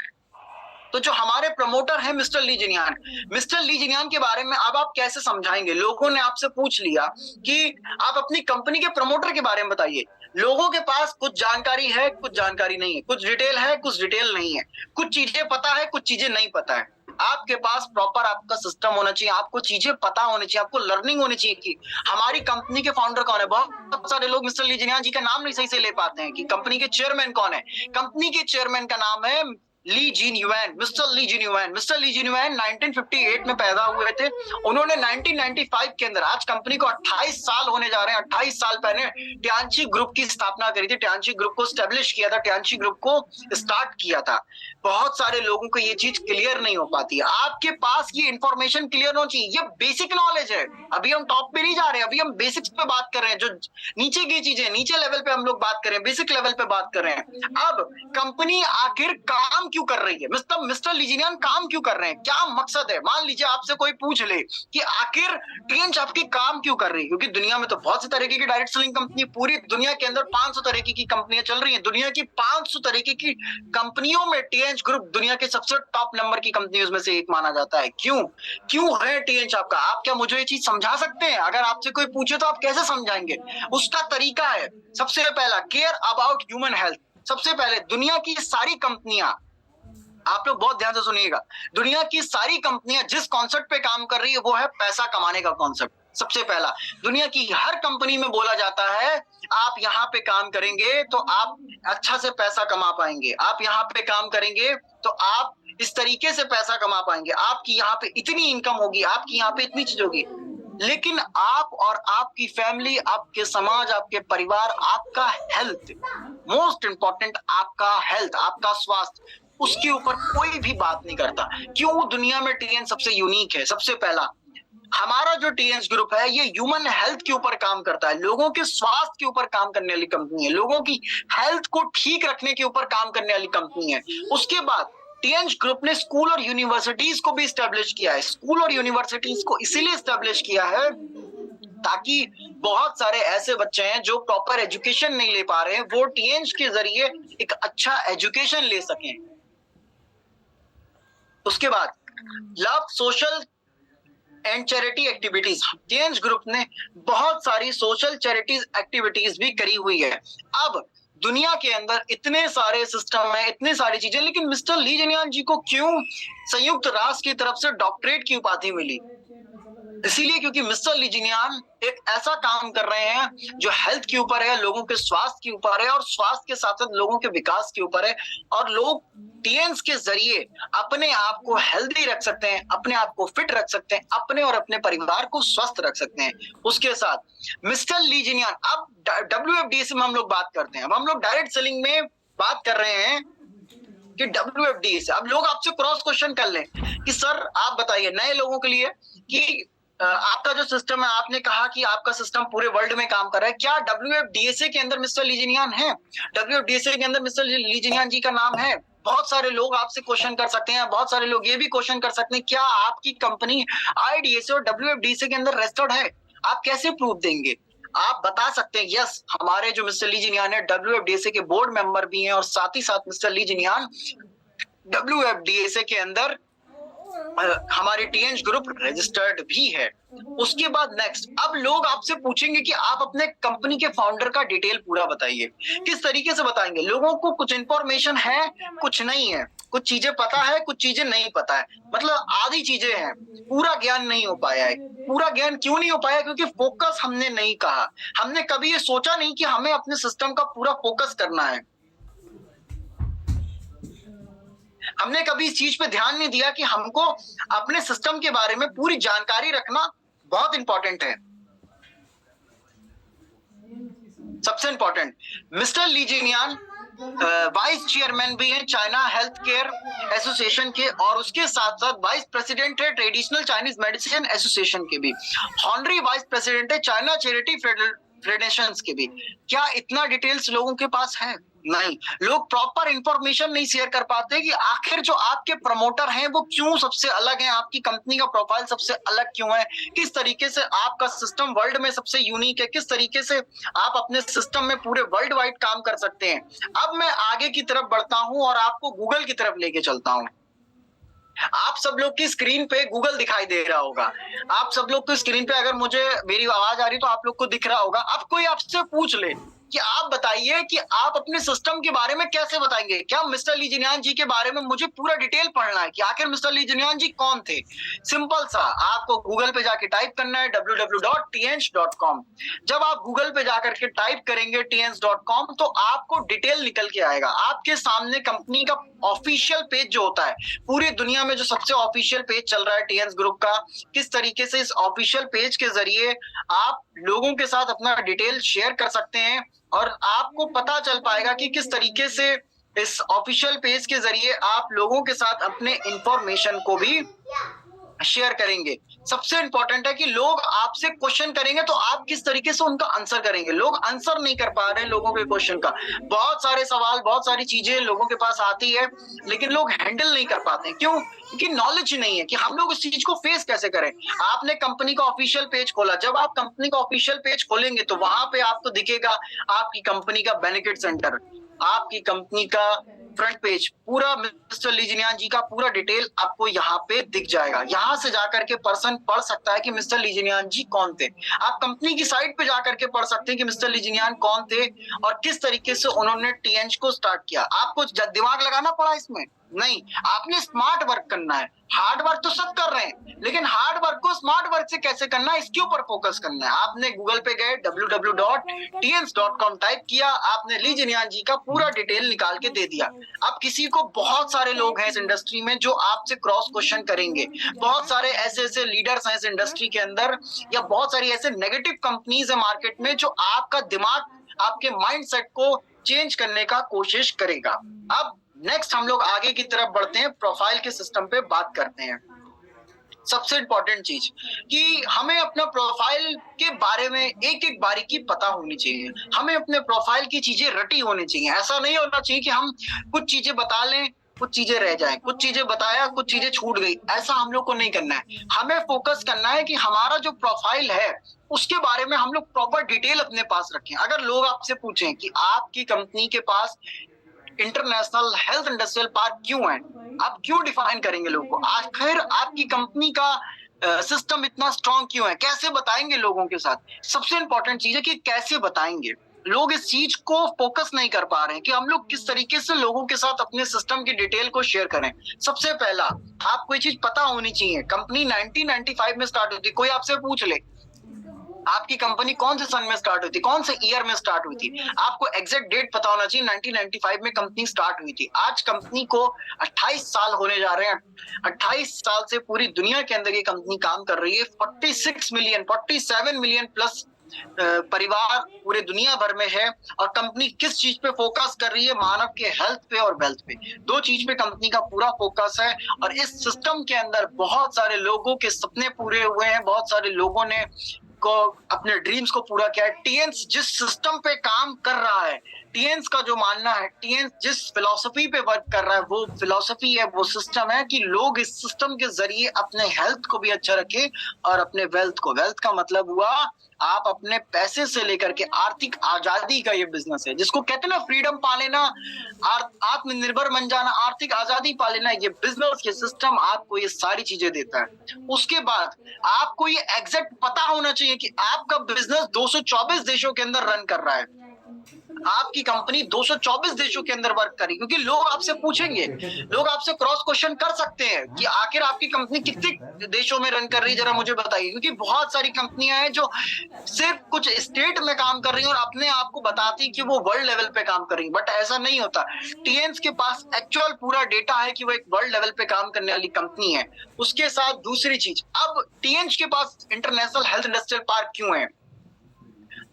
तो जो हमारे प्रमोटर है मिस्टर ली जिनियान, मिस्टर ली जिनियान के बारे में अब आप कैसे समझाएंगे। लोगों ने आपसे पूछ लिया कि आप अपनी कंपनी के प्रमोटर के बारे में बताइए। लोगों के पास कुछ जानकारी है, कुछ जानकारी नहीं है, कुछ डिटेल है, कुछ डिटेल नहीं है, कुछ चीजें पता है, कुछ चीजें नहीं पता है। आपके पास प्रॉपर आपका सिस्टम होना चाहिए, आपको चीजें पता होनी चाहिए, आपको लर्निंग होनी चाहिए कि हमारी कंपनी के फाउंडर कौन है। बहुत सारे लोग मिस्टर ली जिनियान जी का नाम नहीं सही से ले पाते हैं कि कंपनी के चेयरमैन कौन है। कंपनी के चेयरमैन का नाम है ली जीन युआन, मिस्टर ली जीन युआन। मिस्टर ली जीन युआन 1958 में पैदा हुए थे। उन्होंने 1995 के अंदर, आज कंपनी को 28 साल होने जा रहे हैं, 28 साल पहले टियांशी ग्रुप की स्थापना करी थी, टियांशी ग्रुप को स्टैब्लिश किया था, टियांशी ग्रुप को स्टार्ट किया था। बहुत सारे लोगों को ये चीज क्लियर नहीं हो पाती है। आपके पास ये इंफॉर्मेशन क्लियर होनी चाहिए, ये बेसिक नॉलेज है। अभी हम टॉप पे नहीं जा रहे हैं, अभी हम बेसिक्स पे बात कर रहे हैं, जो नीचे की चीजें, नीचे लेवल पे हम लोग बात कर रहे हैं, बेसिक लेवल पे बात कर रहे हैं। अब कंपनी आखिर काम क्यों कर रही है, मिस्टर ली जिनियान काम क्यों कर रहे हैं, क्या मकसद है। मान लीजिए आपसे कोई पूछ ले कि आखिर टीएनएच आपकी काम क्यों कर रही है, क्योंकि दुनिया में तो बहुत सी तरीके की डायरेक्ट सेलिंग कंपनी, पूरी दुनिया के अंदर 500 तरीके की कंपनियां चल रही हैं। दुनिया की 500 तरीके की कंपनियों में टीएनएच ग्रुप दुनिया के सबसे टॉप नंबर की कंपनियों में से एक माना जाता है। क्यों है टीएनएच आपका, आप क्या मुझे ये चीज समझा सकते हैं। अगर आपसे कोई पूछे तो आप कैसे समझाएंगे। उसका तरीका है, सबसे पहला केयर अबाउट ह्यूमन हेल्थ। सबसे पहले दुनिया की सारी कंपनियां, आप लोग बहुत ध्यान से सुनिएगा, दुनिया की सारी कंपनियां जिस कॉन्सेप्ट पे काम कर रही है वो है पैसा कमाने का कॉन्सेप्ट। सबसे पहला, दुनिया की हर कंपनी में बोला जाता है आप यहाँ पे काम करेंगे तो आप अच्छा से पैसा कमा पाएंगे, आप यहाँ पे काम करेंगे तो आप इस तरीके से पैसा कमा पाएंगे, आपकी यहाँ पे इतनी इनकम होगी, आपकी यहाँ पे इतनी चीज होगी। लेकिन आप और आपकी फैमिली, आपके समाज, आपके परिवार, आपका हेल्थ, मोस्ट इंपॉर्टेंट आपका हेल्थ, आपका स्वास्थ्य, उसके ऊपर कोई भी बात नहीं करता। क्यों दुनिया में टीएन सबसे यूनिक है। सबसे पहला, हमारा जो टीएनएच ग्रुप है ये ह्यूमन हेल्थ के ऊपर काम करता है, लोगों के स्वास्थ्य के ऊपर काम करने वाली कंपनी है, लोगों की हेल्थ को ठीक रखने के ऊपर काम करने वाली कंपनी है। उसके बाद टीएनएच ग्रुप ने स्कूल और यूनिवर्सिटीज को भी स्टैब्लिश किया है। स्कूल और यूनिवर्सिटीज को इसीलिए स्टैब्लिश किया है ताकि बहुत सारे ऐसे बच्चे हैं जो प्रॉपर एजुकेशन नहीं ले पा रहे हैं, वो टीएनएच के जरिए एक अच्छा एजुकेशन ले सकें। उसके बाद love, social and charity activities, TNH group ने बहुत सारी सोशल चैरिटीज एक्टिविटीज भी करी हुई है। अब दुनिया के अंदर इतने सारे सिस्टम है, इतनी सारी चीजें, लेकिन मिस्टर ली जिनियान जी को क्यों संयुक्त राष्ट्र की तरफ से डॉक्टरेट की उपाधि मिली। इसीलिए क्योंकि मिस्टर ली जिनियान एक ऐसा काम कर रहे हैं जो हेल्थ के ऊपर है, लोगों के स्वास्थ्य के ऊपर है, और स्वास्थ्य के साथ साथ लोगों के विकास के ऊपर है। और लोग टीएनएच के जरिए अपने आप को हेल्दी रख सकते हैं, अपने आप को फिट रख सकते हैं, अपने और अपने परिवार को स्वस्थ रख सकते हैं। उसके साथ मिस्टर ली जिनियान, अब WFDA में हम लोग बात करते हैं, अब हम लोग डायरेक्ट सेलिंग में बात कर रहे हैं कि WFDA से। अब लोग आपसे क्रॉस क्वेश्चन कर लें कि सर आप बताइए नए लोगों के लिए कि आपका जो सिस्टम है, आपने कहा कि आपका सिस्टम पूरे वर्ल्ड में काम कर रहा है, क्या WFDA के अंदर मिस्टर ली जिनियान है? WFDA के अंदर मिस्टर ली जिनियान जी का नाम है? बहुत सारे लोग आपसे क्वेश्चन कर सकते हैं, बहुत सारे लोग ये भी क्वेश्चन कर सकते हैं क्या आपकी कंपनी IDSA और WFDA के अंदर रजिस्टर्ड है? आप कैसे प्रूफ देंगे? आप बता सकते हैं यस, हमारे जो मिस्टर ली जिनियान है WFDA के बोर्ड मेंबर भी हैं, और साथ ही साथ मिस्टर ली जिनियान WFDA के अंदर हमारी टीएनएच ग्रुप रजिस्टर्ड भी है। उसके बाद नेक्स्ट, अब लोग आपसे पूछेंगे कि आप अपने कंपनी के फाउंडर का डिटेल पूरा बताइए। किस तरीके से बताएंगे? लोगों को कुछ इंफॉर्मेशन है, कुछ नहीं है। कुछ चीजें पता है, कुछ चीजें नहीं पता है, मतलब आधी चीजें हैं, पूरा ज्ञान नहीं हो पाया है। पूरा ज्ञान क्यों नहीं हो पाया? क्योंकि फोकस हमने नहीं कहा। हमने कभी ये सोचा नहीं कि हमें अपने सिस्टम का पूरा फोकस करना है। हमने कभी इस चीज पे ध्यान नहीं दिया कि हमको अपने सिस्टम के बारे में पूरी जानकारी रखना बहुत इंपॉर्टेंट है। सबसे इंपॉर्टेंट, मिस्टर ली जिनयान वाइस चेयरमैन भी हैं चाइना हेल्थ केयर एसोसिएशन के, और उसके साथ साथ वाइस प्रेसिडेंट है ट्रेडिशनल चाइनीज मेडिसिन एसोसिएशन के भी, ऑनरी वाइस प्रेसिडेंट है चाइना चैरिटी फेडरेशन के भी। क्या इतना डिटेल्स लोगों के पास है? नहीं। लोग प्रॉपर इंफॉर्मेशन नहीं शेयर कर पाते कि आखिर जो आपके प्रमोटर हैं वो क्यों सबसे अलग हैं, आपकी कंपनी का प्रोफाइल सबसे अलग क्यों है, किस तरीके से आपका सिस्टम वर्ल्ड में सबसे यूनिक है, किस तरीके से आप अपने सिस्टम में पूरे वर्ल्ड वाइड काम कर सकते हैं। अब मैं आगे की तरफ बढ़ता हूं और आपको गूगल की तरफ लेके चलता हूं। आप सब लोग की स्क्रीन पे गूगल दिखाई दे रहा होगा। आप सब लोग की स्क्रीन पे अगर मुझे मेरी आवाज आ रही तो आप लोग को दिख रहा होगा। अब कोई आपसे पूछ ले कि आप बताइए कि आप अपने सिस्टम के बारे में कैसे बताएंगे? क्या मिस्टर ली जिनयान जी के बारे में मुझे पूरा डिटेल पढ़ना है कि आखिर मिस्टर ली जिनयान जी कौन थे? सिंपल सा, आपको गूगल पे जाके टाइप करना है www.tnch.com। जब आप गूगल पे जाकर के टाइप करेंगे tnch.com तो आपको डिटेल निकल के आएगा। आपके सामने कंपनी का ऑफिशियल पेज जो होता है, पूरी दुनिया में जो सबसे ऑफिशियल पेज चल रहा है टीएनएच ग्रुप का, किस तरीके से इस ऑफिशियल पेज के जरिए आप लोगों के साथ अपना डिटेल शेयर कर सकते हैं, और आपको पता चल पाएगा कि किस तरीके से इस ऑफिशियल पेज के जरिए आप लोगों के साथ अपने इंफॉर्मेशन को भी शेयर करेंगे। सबसे इंपॉर्टेंट है कि लोग आपसे क्वेश्चन करेंगे तो आप किस तरीके से उनका आंसर करेंगे। लोग आंसर नहीं कर पा रहे हैं लोगों के क्वेश्चन का। बहुत सारे सवाल, बहुत सारी चीजें लोगों के पास आती है, लेकिन लोग हैंडल नहीं कर पाते। क्यों? क्योंकि नॉलेज नहीं है कि हम लोग इस चीज को फेस कैसे करें। आपने कंपनी का ऑफिशियल पेज खोला, जब आप कंपनी का ऑफिशियल पेज खोलेंगे तो वहां पे आपको दिखेगा आपकी कंपनी का बेनिफिट सेंटर, आपकी कंपनी का फ्रंट पेज, पूरा मिस्टर ली जिनयान जी का पूरा डिटेल आपको यहाँ पे दिख जाएगा। यहाँ से जाकर के पर्सन पढ़ सकता है कि मिस्टर ली जिनयान जी कौन थे। आप कंपनी की साइट पे जाकर के पढ़ सकते हैं कि मिस्टर ली जिनयान कौन थे और किस तरीके से उन्होंने टीएनएच को स्टार्ट किया। आपको दिमाग लगाना पड़ा इसमें? नहीं, आपने स्मार्ट वर्क करना है। हार्ड वर्क तो सब कर रहे हैं, लेकिन हार्ड वर्क को स्मार्ट वर्क से कैसे करना है, इसके ऊपर फोकस करना है। आपने गूगल पे गए, www.tnch.com टाइप किया, आपने ली जिनयान जी का पूरा डिटेल निकाल के दे दिया। अब किसी को, बहुत सारे लोग हैं इस इंडस्ट्री में जो आपसे क्रॉस क्वेश्चन करेंगे, बहुत सारे ऐसे लीडर्स हैं इस इंडस्ट्री के अंदर, या बहुत सारी ऐसे नेगेटिव कंपनीज है मार्केट में जो आपका दिमाग, आपके माइंडसेट को चेंज करने का कोशिश करेगा। अब नेक्स्ट हम लोग आगे की तरफ बढ़ते हैं, प्रोफाइल के सिस्टम पे बात करते हैं। सबसे इंपॉर्टेंट चीज कि हमें अपना प्रोफाइल के बारे में एक एक बारीकी पता होनी चाहिए। हमें अपने प्रोफाइल की चीजें रटी होनी चाहिए। ऐसा नहीं होना चाहिए कि हम कुछ चीजें बता लें, कुछ चीजें रह जाएं, कुछ चीजें बताया, कुछ चीजें छूट गई। ऐसा हम लोग को नहीं करना है। हमें फोकस करना है कि हमारा जो प्रोफाइल है उसके बारे में हम लोग प्रॉपर डिटेल अपने पास रखें। अगर लोग आपसे पूछें कि आपकी कंपनी के पास इंटरनेशनल हेल्थ इंडस्ट्रियल पार्क क्यों है, आप क्यों डिफाइन करेंगे लोगों को? आखिर आपकी कंपनी का सिस्टम इतना स्ट्रांग क्यों है, कैसे बताएंगे लोगों के साथ? सबसे इंपॉर्टेंट चीज है कि कैसे बताएंगे। लोग इस चीज को फोकस नहीं कर पा रहे हैं कि हम लोग किस तरीके से लोगों के साथ अपने सिस्टम की डिटेल को शेयर करें। सबसे पहला, आपको ये चीज पता होनी चाहिए, कंपनी 1995 में स्टार्ट हुई थी। कोई आपसे पूछ ले आपकी कंपनी कौन से सन में स्टार्ट हुई थी, कौन से ईयर में स्टार्ट हुई थी, आपको एग्जैक्ट डेट पता होना चाहिए। 1995 में कंपनी स्टार्ट हुई थी। आज कंपनी को 28 साल होने जा रहे हैं। 28 साल से पूरी दुनिया के अंदर ये कंपनी काम कर रही है। 47 मिलियन प्लस परिवार पूरे दुनिया भर में है। और कंपनी किस चीज पे फोकस कर रही है? मानव के हेल्थ पे और वेल्थ पे। दो चीज पे कंपनी का पूरा फोकस है। और इस सिस्टम के अंदर बहुत सारे लोगों के सपने पूरे हुए हैं, बहुत सारे लोगों ने को अपने ड्रीम्स को पूरा किया है। टीएनएच जिस सिस्टम पे काम कर रहा है, टीएनएच का जो मानना है, टीएनएच जिस फिलॉसफी पे वर्क कर रहा है, वो फिलॉसफी है, वो सिस्टम है कि लोग इस सिस्टम के जरिए अपने हेल्थ को भी अच्छा रखें और अपने वेल्थ को। वेल्थ का मतलब हुआ आप अपने पैसे से लेकर के आर्थिक आजादी का ये बिजनेस है, जिसको कहते हैं ना फ्रीडम पा लेना, आत्मनिर्भर बन जाना, आर्थिक आजादी पा लेना। ये बिजनेस, ये सिस्टम आपको ये सारी चीजें देता है। उसके बाद आपको ये एग्जैक्ट पता होना चाहिए कि आपका बिजनेस 224 देशों के अंदर रन कर रहा है। आपकी कंपनी 224 देशों के अंदर वर्क करी, क्योंकि लोग आपसे पूछेंगे, लोग आपसे क्रॉस क्वेश्चन कर सकते हैं कि आखिर आपकी कंपनी कितने देशों में रन कर रही है, जरा मुझे बताइए। क्योंकि बहुत सारी कंपनियां हैं जो सिर्फ कुछ स्टेट में काम कर रही हैं और अपने आप को बताती कि वो वर्ल्ड लेवल पे काम कर रही है, बट ऐसा नहीं होता। टीएन्स के पास एक्चुअल पूरा डेटा है कि वो एक वर्ल्ड लेवल पे काम करने वाली कंपनी है। उसके साथ दूसरी चीज, अब टीएन्स के पास इंटरनेशनल हेल्थ इंडस्ट्रियल पार्क क्यों है?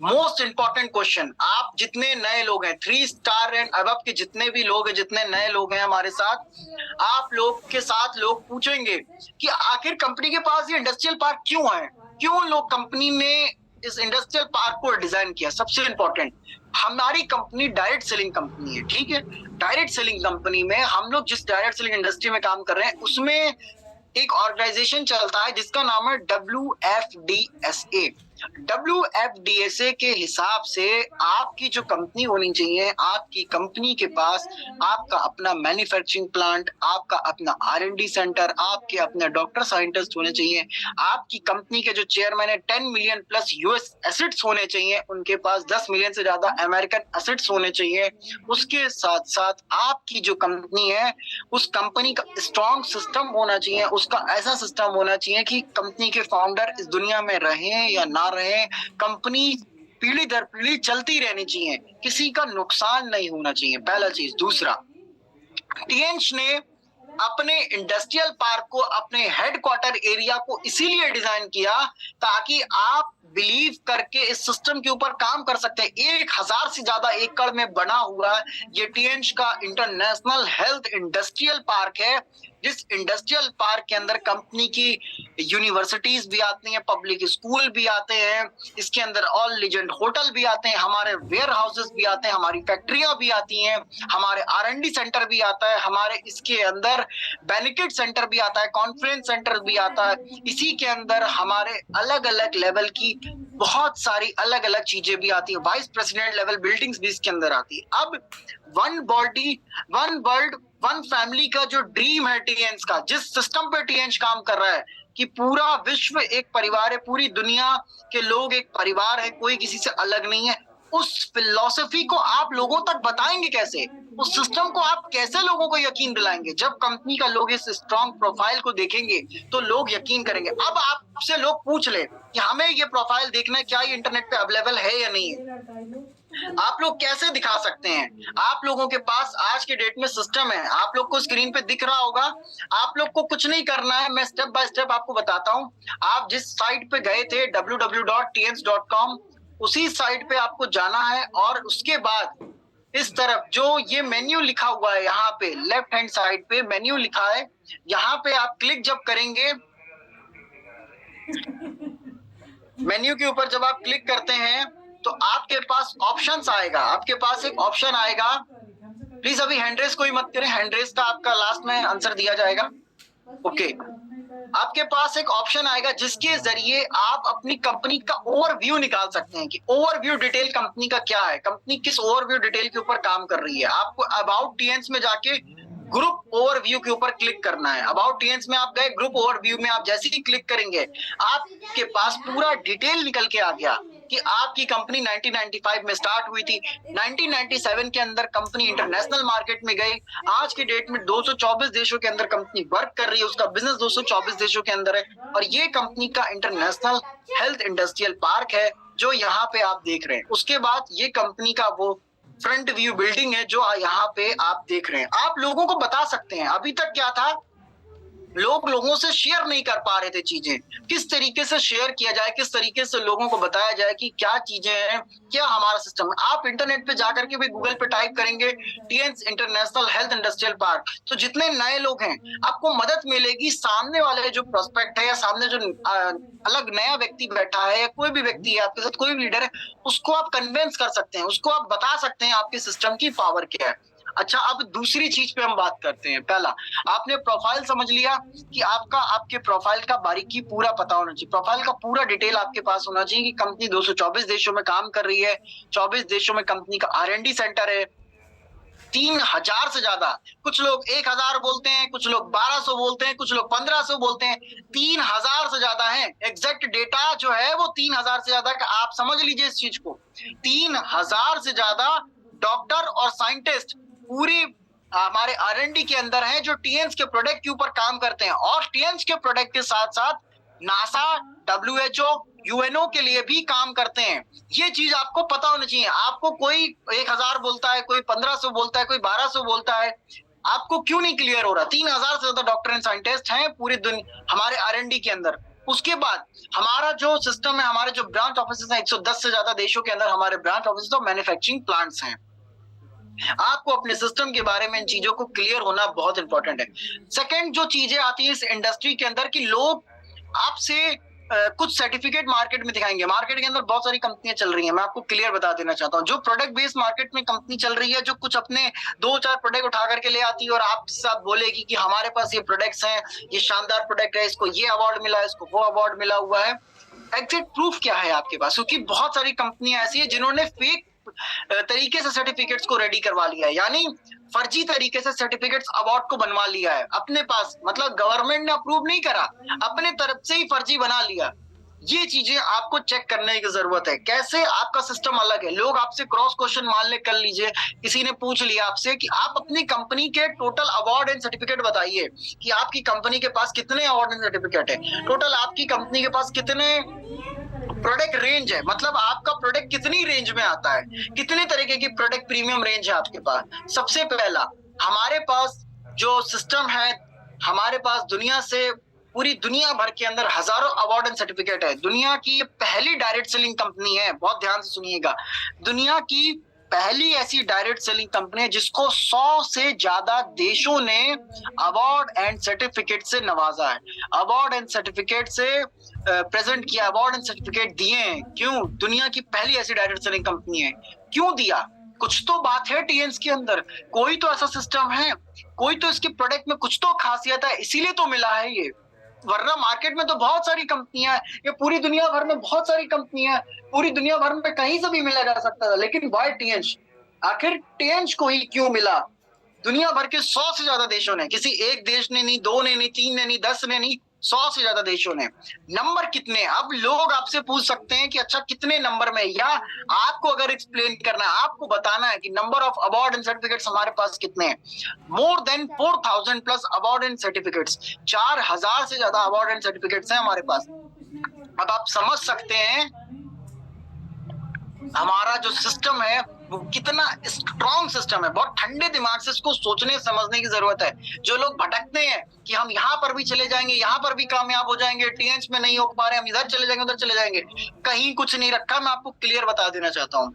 Most important question. आप जितने नए लोग हैं, 3 स्टार एंड अबव के जितने भी लोग हैं, जितने नए लोग हैं हमारे साथ, आप लोग के साथ लोग पूछेंगे कि आखिर कंपनी के पास ये इंडस्ट्रियल पार्क क्यों है, क्यों लोग कंपनी ने इस इंडस्ट्रियल पार्क को डिजाइन किया। सबसे इंपॉर्टेंट, हमारी कंपनी डायरेक्ट सेलिंग कंपनी है, ठीक है। डायरेक्ट सेलिंग कंपनी में हम लोग जिस डायरेक्ट सेलिंग इंडस्ट्री में काम कर रहे हैं, उसमें एक ऑर्गेनाइजेशन चलता है जिसका नाम है WFDSA। WFDSA के हिसाब से आपकी जो कंपनी होनी चाहिए, आपकी कंपनी के पास आपका अपना मैन्युफैक्चरिंग प्लांट, आपका अपना R&D सेंटर, आपके अपने डॉक्टर साइंटिस्ट होने चाहिए। आपकी कंपनी के जो चेयरमैन है 10 मिलियन प्लस US एसेट्स होने चाहिए, उनके पास 10 मिलियन से ज्यादा अमेरिकन एसेट्स होने चाहिए। उसके साथ साथ आपकी जो कंपनी है, उस कंपनी का स्ट्रॉन्ग सिस्टम होना चाहिए, उसका ऐसा सिस्टम होना चाहिए कि कंपनी के फाउंडर इस दुनिया में रहें या ना रहें, कंपनी पीढ़ी दर पीढ़ी चलती रहनी चाहिए, किसी का नुकसान नहीं होना चाहिए, पहला चीज। दूसरा, टीएन्स ने अपने इंडस्ट्रियल पार्क को, अपने हेडक्वार्टर एरिया को इसीलिए डिजाइन किया ताकि आप बिलीव करके इस सिस्टम के ऊपर काम कर सकते हैं। 1000 से ज्यादा एकड़ में बना हुआ ये टीएन्स का इंटरनेशनल हेल्थ इंडस्ट्रियल पार्क है, जिस इंडस्ट्रियल पार्क के अंदर कंपनी की यूनिवर्सिटीज भी आती हैं, पब्लिक स्कूल भी आते हैं, इसके अंदर ऑल लीजेंड होटल भी आते हैं, हमारे वेयर हाउसेस भी आते हैं, हमारी फैक्ट्रियां भी आती हैं, हमारे R&D सेंटर भी आता है, हमारे इसके अंदर बेनिफिट सेंटर भी आता है, कॉन्फ्रेंस सेंटर भी आता है। इसी के अंदर हमारे अलग अलग लेवल की बहुत सारी अलग अलग चीजें भी आती है, वाइस प्रेसिडेंट लेवल बिल्डिंग्स भी इसके अंदर आती है। अब one body one world one family का जो ड्रीम है टीएन्स का, जिस सिस्टम पे टीएन्स काम कर रहा है कि पूरा विश्व एक परिवार है, पूरी दुनिया के लोग एक परिवार है, कोई किसी से अलग नहीं है, उस फिलॉसफी को आप लोगों तक बताएंगे कैसे? उस सिस्टम को आप कैसे लोगों को यकीन दिलाएंगे? जब कंपनी का लोग इस स्ट्रॉन्ग प्रोफाइल को देखेंगे तो लोग यकीन करेंगे। अब आपसे लोग पूछ ले कि हमें ये प्रोफाइल देखना है, क्या ये इंटरनेट पे अवेलेबल है या नहीं है, आप लोग कैसे दिखा सकते हैं? आप लोगों के पास आज के डेट में सिस्टम है, आप लोग को स्क्रीन पे दिख रहा होगा। आप लोग को कुछ नहीं करना है, मैं स्टेप बाय स्टेप आपको बताता हूँ। आप जिस साइट पे गए थे www.tns.com, उसी साइट पे आपको जाना है और उसके बाद इस तरफ जो ये मेन्यू लिखा हुआ है, यहाँ पे लेफ्ट हैंड साइड पे मेन्यू लिखा है, यहाँ पे आप क्लिक जब करेंगे, मेन्यू के ऊपर जब आप क्लिक करते हैं तो आपके पास ऑप्शंस आएगा, आपके पास एक ऑप्शन आएगा। प्लीज अभी हैंड रेस कोई मत करें, हैंड रेस का आपका लास्ट में आंसर दिया जाएगा। ओके, आपके पास एक ऑप्शन आएगा जिसके जरिए आप अपनी कंपनी का ओवरव्यू निकाल सकते हैं कि ओवरव्यू डिटेल कंपनी का क्या है, कंपनी किस ओवरव्यू डिटेल के ऊपर काम कर रही है। आपको अबाउट टीएन्स में जाके ग्रुप ओवरव्यू के ऊपर क्लिक करना है। अबाउट टीएन्स में आप गए, ग्रुप ओवरव्यू में आप जैसे ही क्लिक करेंगे आपके पास पूरा डिटेल निकल के आ गया कि आपकी कंपनी 1995 में स्टार्ट हुई थी, 1997 के अंदर कंपनी इंटरनेशनल मार्केट में गई, आज की डेट में 224 देशों के अंदर कंपनी वर्क कर रही है, उसका बिजनेस 224 देशों के अंदर है, और ये कंपनी का इंटरनेशनल हेल्थ इंडस्ट्रियल पार्क है जो यहाँ पे आप देख रहे हैं। उसके बाद ये कंपनी का वो फ्रंट व्यू बिल्डिंग है जो यहाँ पे आप देख रहे हैं। आप लोगों को बता सकते हैं, अभी तक क्या था, लोगों से शेयर नहीं कर पा रहे थे चीजें, किस तरीके से शेयर किया जाए, किस तरीके से लोगों को बताया जाए कि क्या चीजें हैं, क्या हमारा सिस्टम है। आप इंटरनेट पे जाकर के भी गूगल पे टाइप करेंगे टीएन्स इंटरनेशनल हेल्थ इंडस्ट्रियल पार्क, तो जितने नए लोग हैं आपको मदद मिलेगी। सामने वाले जो प्रोस्पेक्ट है या सामने जो अलग नया व्यक्ति बैठा है या कोई भी व्यक्ति है आपके साथ, कोई भी लीडर है, उसको आप कन्विंस कर सकते हैं, उसको आप बता सकते हैं आपके सिस्टम की पावर क्या है। अच्छा, अब दूसरी चीज पे हम बात करते हैं। पहला, आपने प्रोफाइल समझ लिया कि आपके प्रोफाइल का बारीकी पूरा पता होना चाहिए, प्रोफाइल का पूरा डिटेल आपके पास होना चाहिए कि कंपनी 224 देशों में काम कर रही है, 24 देशों में कंपनी का R&D सेंटर है, 3000 से ज्यादा, कुछ लोग 1000 बोलते हैं, कुछ लोग 1200 बोलते हैं, कुछ लोग 1500 बोलते हैं, 3000 से ज्यादा है। एग्जैक्ट डेटा जो है वो 3000 से ज्यादा, आप समझ लीजिए इस चीज को, 3000 से ज्यादा डॉक्टर और साइंटिस्ट पूरी हमारे R&D के अंदर हैं जो टीएन्स के प्रोडक्ट के ऊपर काम करते हैं, और टीएन्स के प्रोडक्ट के साथ साथ नासा, WHO, UNO के लिए भी काम करते हैं। ये चीज आपको पता होनी चाहिए। आपको कोई 1000 बोलता है, कोई 1500 बोलता है, कोई 1200 बोलता है, आपको क्यों नहीं क्लियर हो रहा? 3000 से ज्यादा डॉक्टर एंड साइंटिस्ट हैं पूरी दुनिया हमारे R&D के अंदर। उसके बाद हमारा जो सिस्टम है, हमारे जो ब्रांच ऑफिसेस हैं, 110 से ज्यादा देशों के अंदर हमारे ब्रांच ऑफिसेस और मैन्युफैक्चरिंग प्लांट्स हैं। आपको अपने सिस्टम के बारे में इन चीजों को क्लियर होना बहुत इंपॉर्टेंट है। सेकंड जो चीजें आती है इस इंडस्ट्री के अंदर कि लोग आपसे कुछ सर्टिफिकेट मार्केट में दिखाएंगे। मार्केट के अंदर बहुत सारी कंपनियां चल रही हैं, मैं आपको क्लियर बता देना चाहता हूँ। जो प्रोडक्ट बेस्ड मार्केट में कंपनी चल रही है, जो कुछ अपने 2-4 प्रोडक्ट उठा करके ले आती है और आप सब बोलेगी कि हमारे पास ये प्रोडक्ट्स हैं, ये शानदार प्रोडक्ट है, इसको ये अवार्ड मिला है, इसको वो अवार्ड मिला हुआ है। एग्जैक्ट प्रूफ क्या है आपके पास? क्योंकि बहुत सारी कंपनियां ऐसी है जिन्होंने फेक तरीके से सर्टिफिकेट्स को रेडी करवा लिया है, यानी फर्जी तरीके से सर्टिफिकेट्स अवार्ड को बनवा लिया है अपने पास। मतलब गवर्नमेंट ने अप्रूव नहीं करा, अपने तरफ से ही फर्जी बना लिया। ये चीजें आपको चेक करने की जरूरत है। कैसे? आपका सिस्टम अलग है। लोग आपसे क्रॉस क्वेश्चन मान ले कर लीजिए, किसी ने पूछ लिया आपसे कि आप अपनी कंपनी के टोटल अवार्ड एंड सर्टिफिकेट बताइए कि आपकी कंपनी के पास कितने अवार्ड एंड सर्टिफिकेट है, टोटल आपकी कंपनी के पास कितने प्रोडक्ट रेंज है, मतलब आपका प्रोडक्ट कितनी रेंज में आता है, कितने तरीके की प्रोडक्ट प्रीमियम रेंज है आपके पास। सबसे पहला हमारे पास जो सिस्टम है, हमारे पास दुनिया से पूरी दुनिया भर के अंदर हजारों अवार्ड एंड सर्टिफिकेट है। दुनिया की पहली डायरेक्ट सेलिंग कंपनी है, बहुत ध्यान से सुनिएगा, दुनिया की पहली ऐसी डायरेक्ट सेलिंग कंपनी है जिसको 100 से ज्यादा देशों ने अवार्ड एंड सर्टिफिकेट से नवाजा है, अवार्ड एंड सर्टिफिकेट से प्रेजेंट किया, अवार्ड एंड सर्टिफिकेट दिए हैं। क्यों? दुनिया की पहली ऐसी डायरेक्ट सेलिंग कंपनी है। क्यों दिया? कुछ तो बात है टीएन्स के अंदर, कोई तो ऐसा सिस्टम है, कोई तो इसके प्रोडक्ट में कुछ तो खासियत है, इसीलिए तो मिला है ये। वरना मार्केट में तो बहुत सारी कंपनियां हैं, ये पूरी दुनिया भर में बहुत सारी कंपनियां हैं, पूरी दुनिया भर में कहीं से भी मिला जा सकता था, लेकिन वाई टीएन्स? आखिर टीएन्स को ही क्यों मिला? दुनिया भर के 100 से ज्यादा देशों ने, किसी एक देश ने नहीं, 2 ने नहीं, 3 ने नहीं, 10 ने नहीं, 100 से ज्यादा देशों ने। नंबर कितने? अब लोग आपसे पूछ सकते हैं कि अच्छा कितने नंबर में, या आपको अगर एक्सप्लेन करना है, आपको बताना है कि number of award and certificates हमारे पास कितने हैं। More than 4000 plus award and certificates, 4000 से ज्यादा अवार्ड एंड सर्टिफिकेट्स हैं हमारे पास। अब आप समझ सकते हैं हमारा जो सिस्टम है वो कितना स्ट्रॉन्ग सिस्टम है। बहुत ठंडे दिमाग से इसको सोचने समझने की जरूरत है। जो लोग भटकते हैं कि हम यहाँ पर भी चले जाएंगे, यहाँ पर भी कामयाब हो जाएंगे, टीएन्स में नहीं हो पा रहे, हम इधर चले जाएंगे, उधर चले जाएंगे, कहीं कुछ नहीं रखा। मैं आपको क्लियर बता देना चाहता हूँ,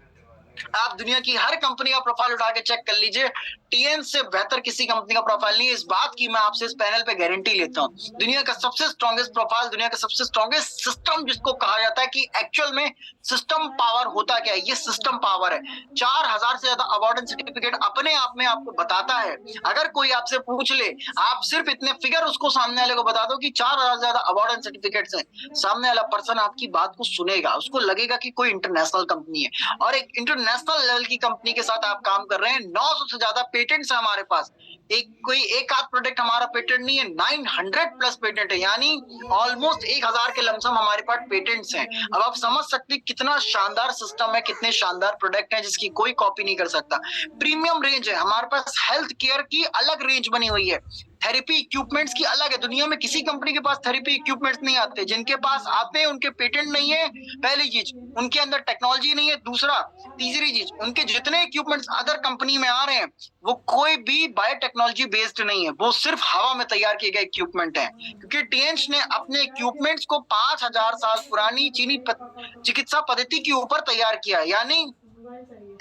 आप दुनिया की हर कंपनी का प्रोफाइल उठा के चेक कर लीजिए, टीएन्स से बेहतर किसी कंपनी का प्रोफाइल नहीं है। इस बात की मैं आपसे इस पैनल पे गारंटी लेता हूँ। दुनिया का सबसे स्ट्रॉन्गेस्ट प्रोफाइल, दुनिया का सबसे स्ट्रॉन्गेस्ट सिस्टम जिसको कहा जाता है कि एक्चुअल में सिस्टम पावर होता क्या है, ये सिस्टम पावर है। 4000 से ज्यादा अवार्ड एंड सर्टिफिकेट अपने आप में आपको बताता है। अगर कोई आपसे पूछ ले, आप सिर्फ इतने फिगर उसको सामने वाले को बता दो कि 4000 से ज्यादा अवार्ड एंड सर्टिफिकेट्स हैं, सामने वाला पर्सन आपकी बात को सुनेगा, उसको लगेगा कि कोई इंटरनेशनल कंपनी है और एक इंटरनेशनल लेवल की कंपनी के साथ आप काम कर रहे हैं। 900 से ज्यादा पेटेंट्स है हमारे पास। कोई एक आध प्रोडक्ट हमारा पेटेंट नहीं है, 900 प्लस पेटेंट है, यानी ऑलमोस्ट 1000 के लमसम हमारे पास पेटेंट्स हैं। अब आप समझ सकते हैं कितना शानदार सिस्टम है, कितने शानदार प्रोडक्ट हैं जिसकी कोई कॉपी नहीं कर सकता। प्रीमियम रेंज है हमारे पास, हेल्थ केयर की अलग रेंज बनी हुई है, थेरेपी इक्विपमेंट्स की अलग है। दुनिया में किसी कंपनी के पास थेरेपी इक्विपमेंट्स नहीं आते, जिनके पास आते हैं उनके पेटेंट नहीं है, पहली चीज, उनके अंदर टेक्नोलॉजी नहीं है, दूसरा, तीसरी चीज, उनके जितने इक्विपमेंट्स अदर कंपनी में आ रहे हैं वो कोई भी बायोटेक्नोलॉजी बेस्ड नहीं है, वो सिर्फ हवा में तैयार किए गए इक्विपमेंट हैं। क्योंकि टीएन्स ने अपने इक्विपमेंट्स को 5000 साल पुरानी चीनी चिकित्सा पद्धति के ऊपर तैयार किया, यानी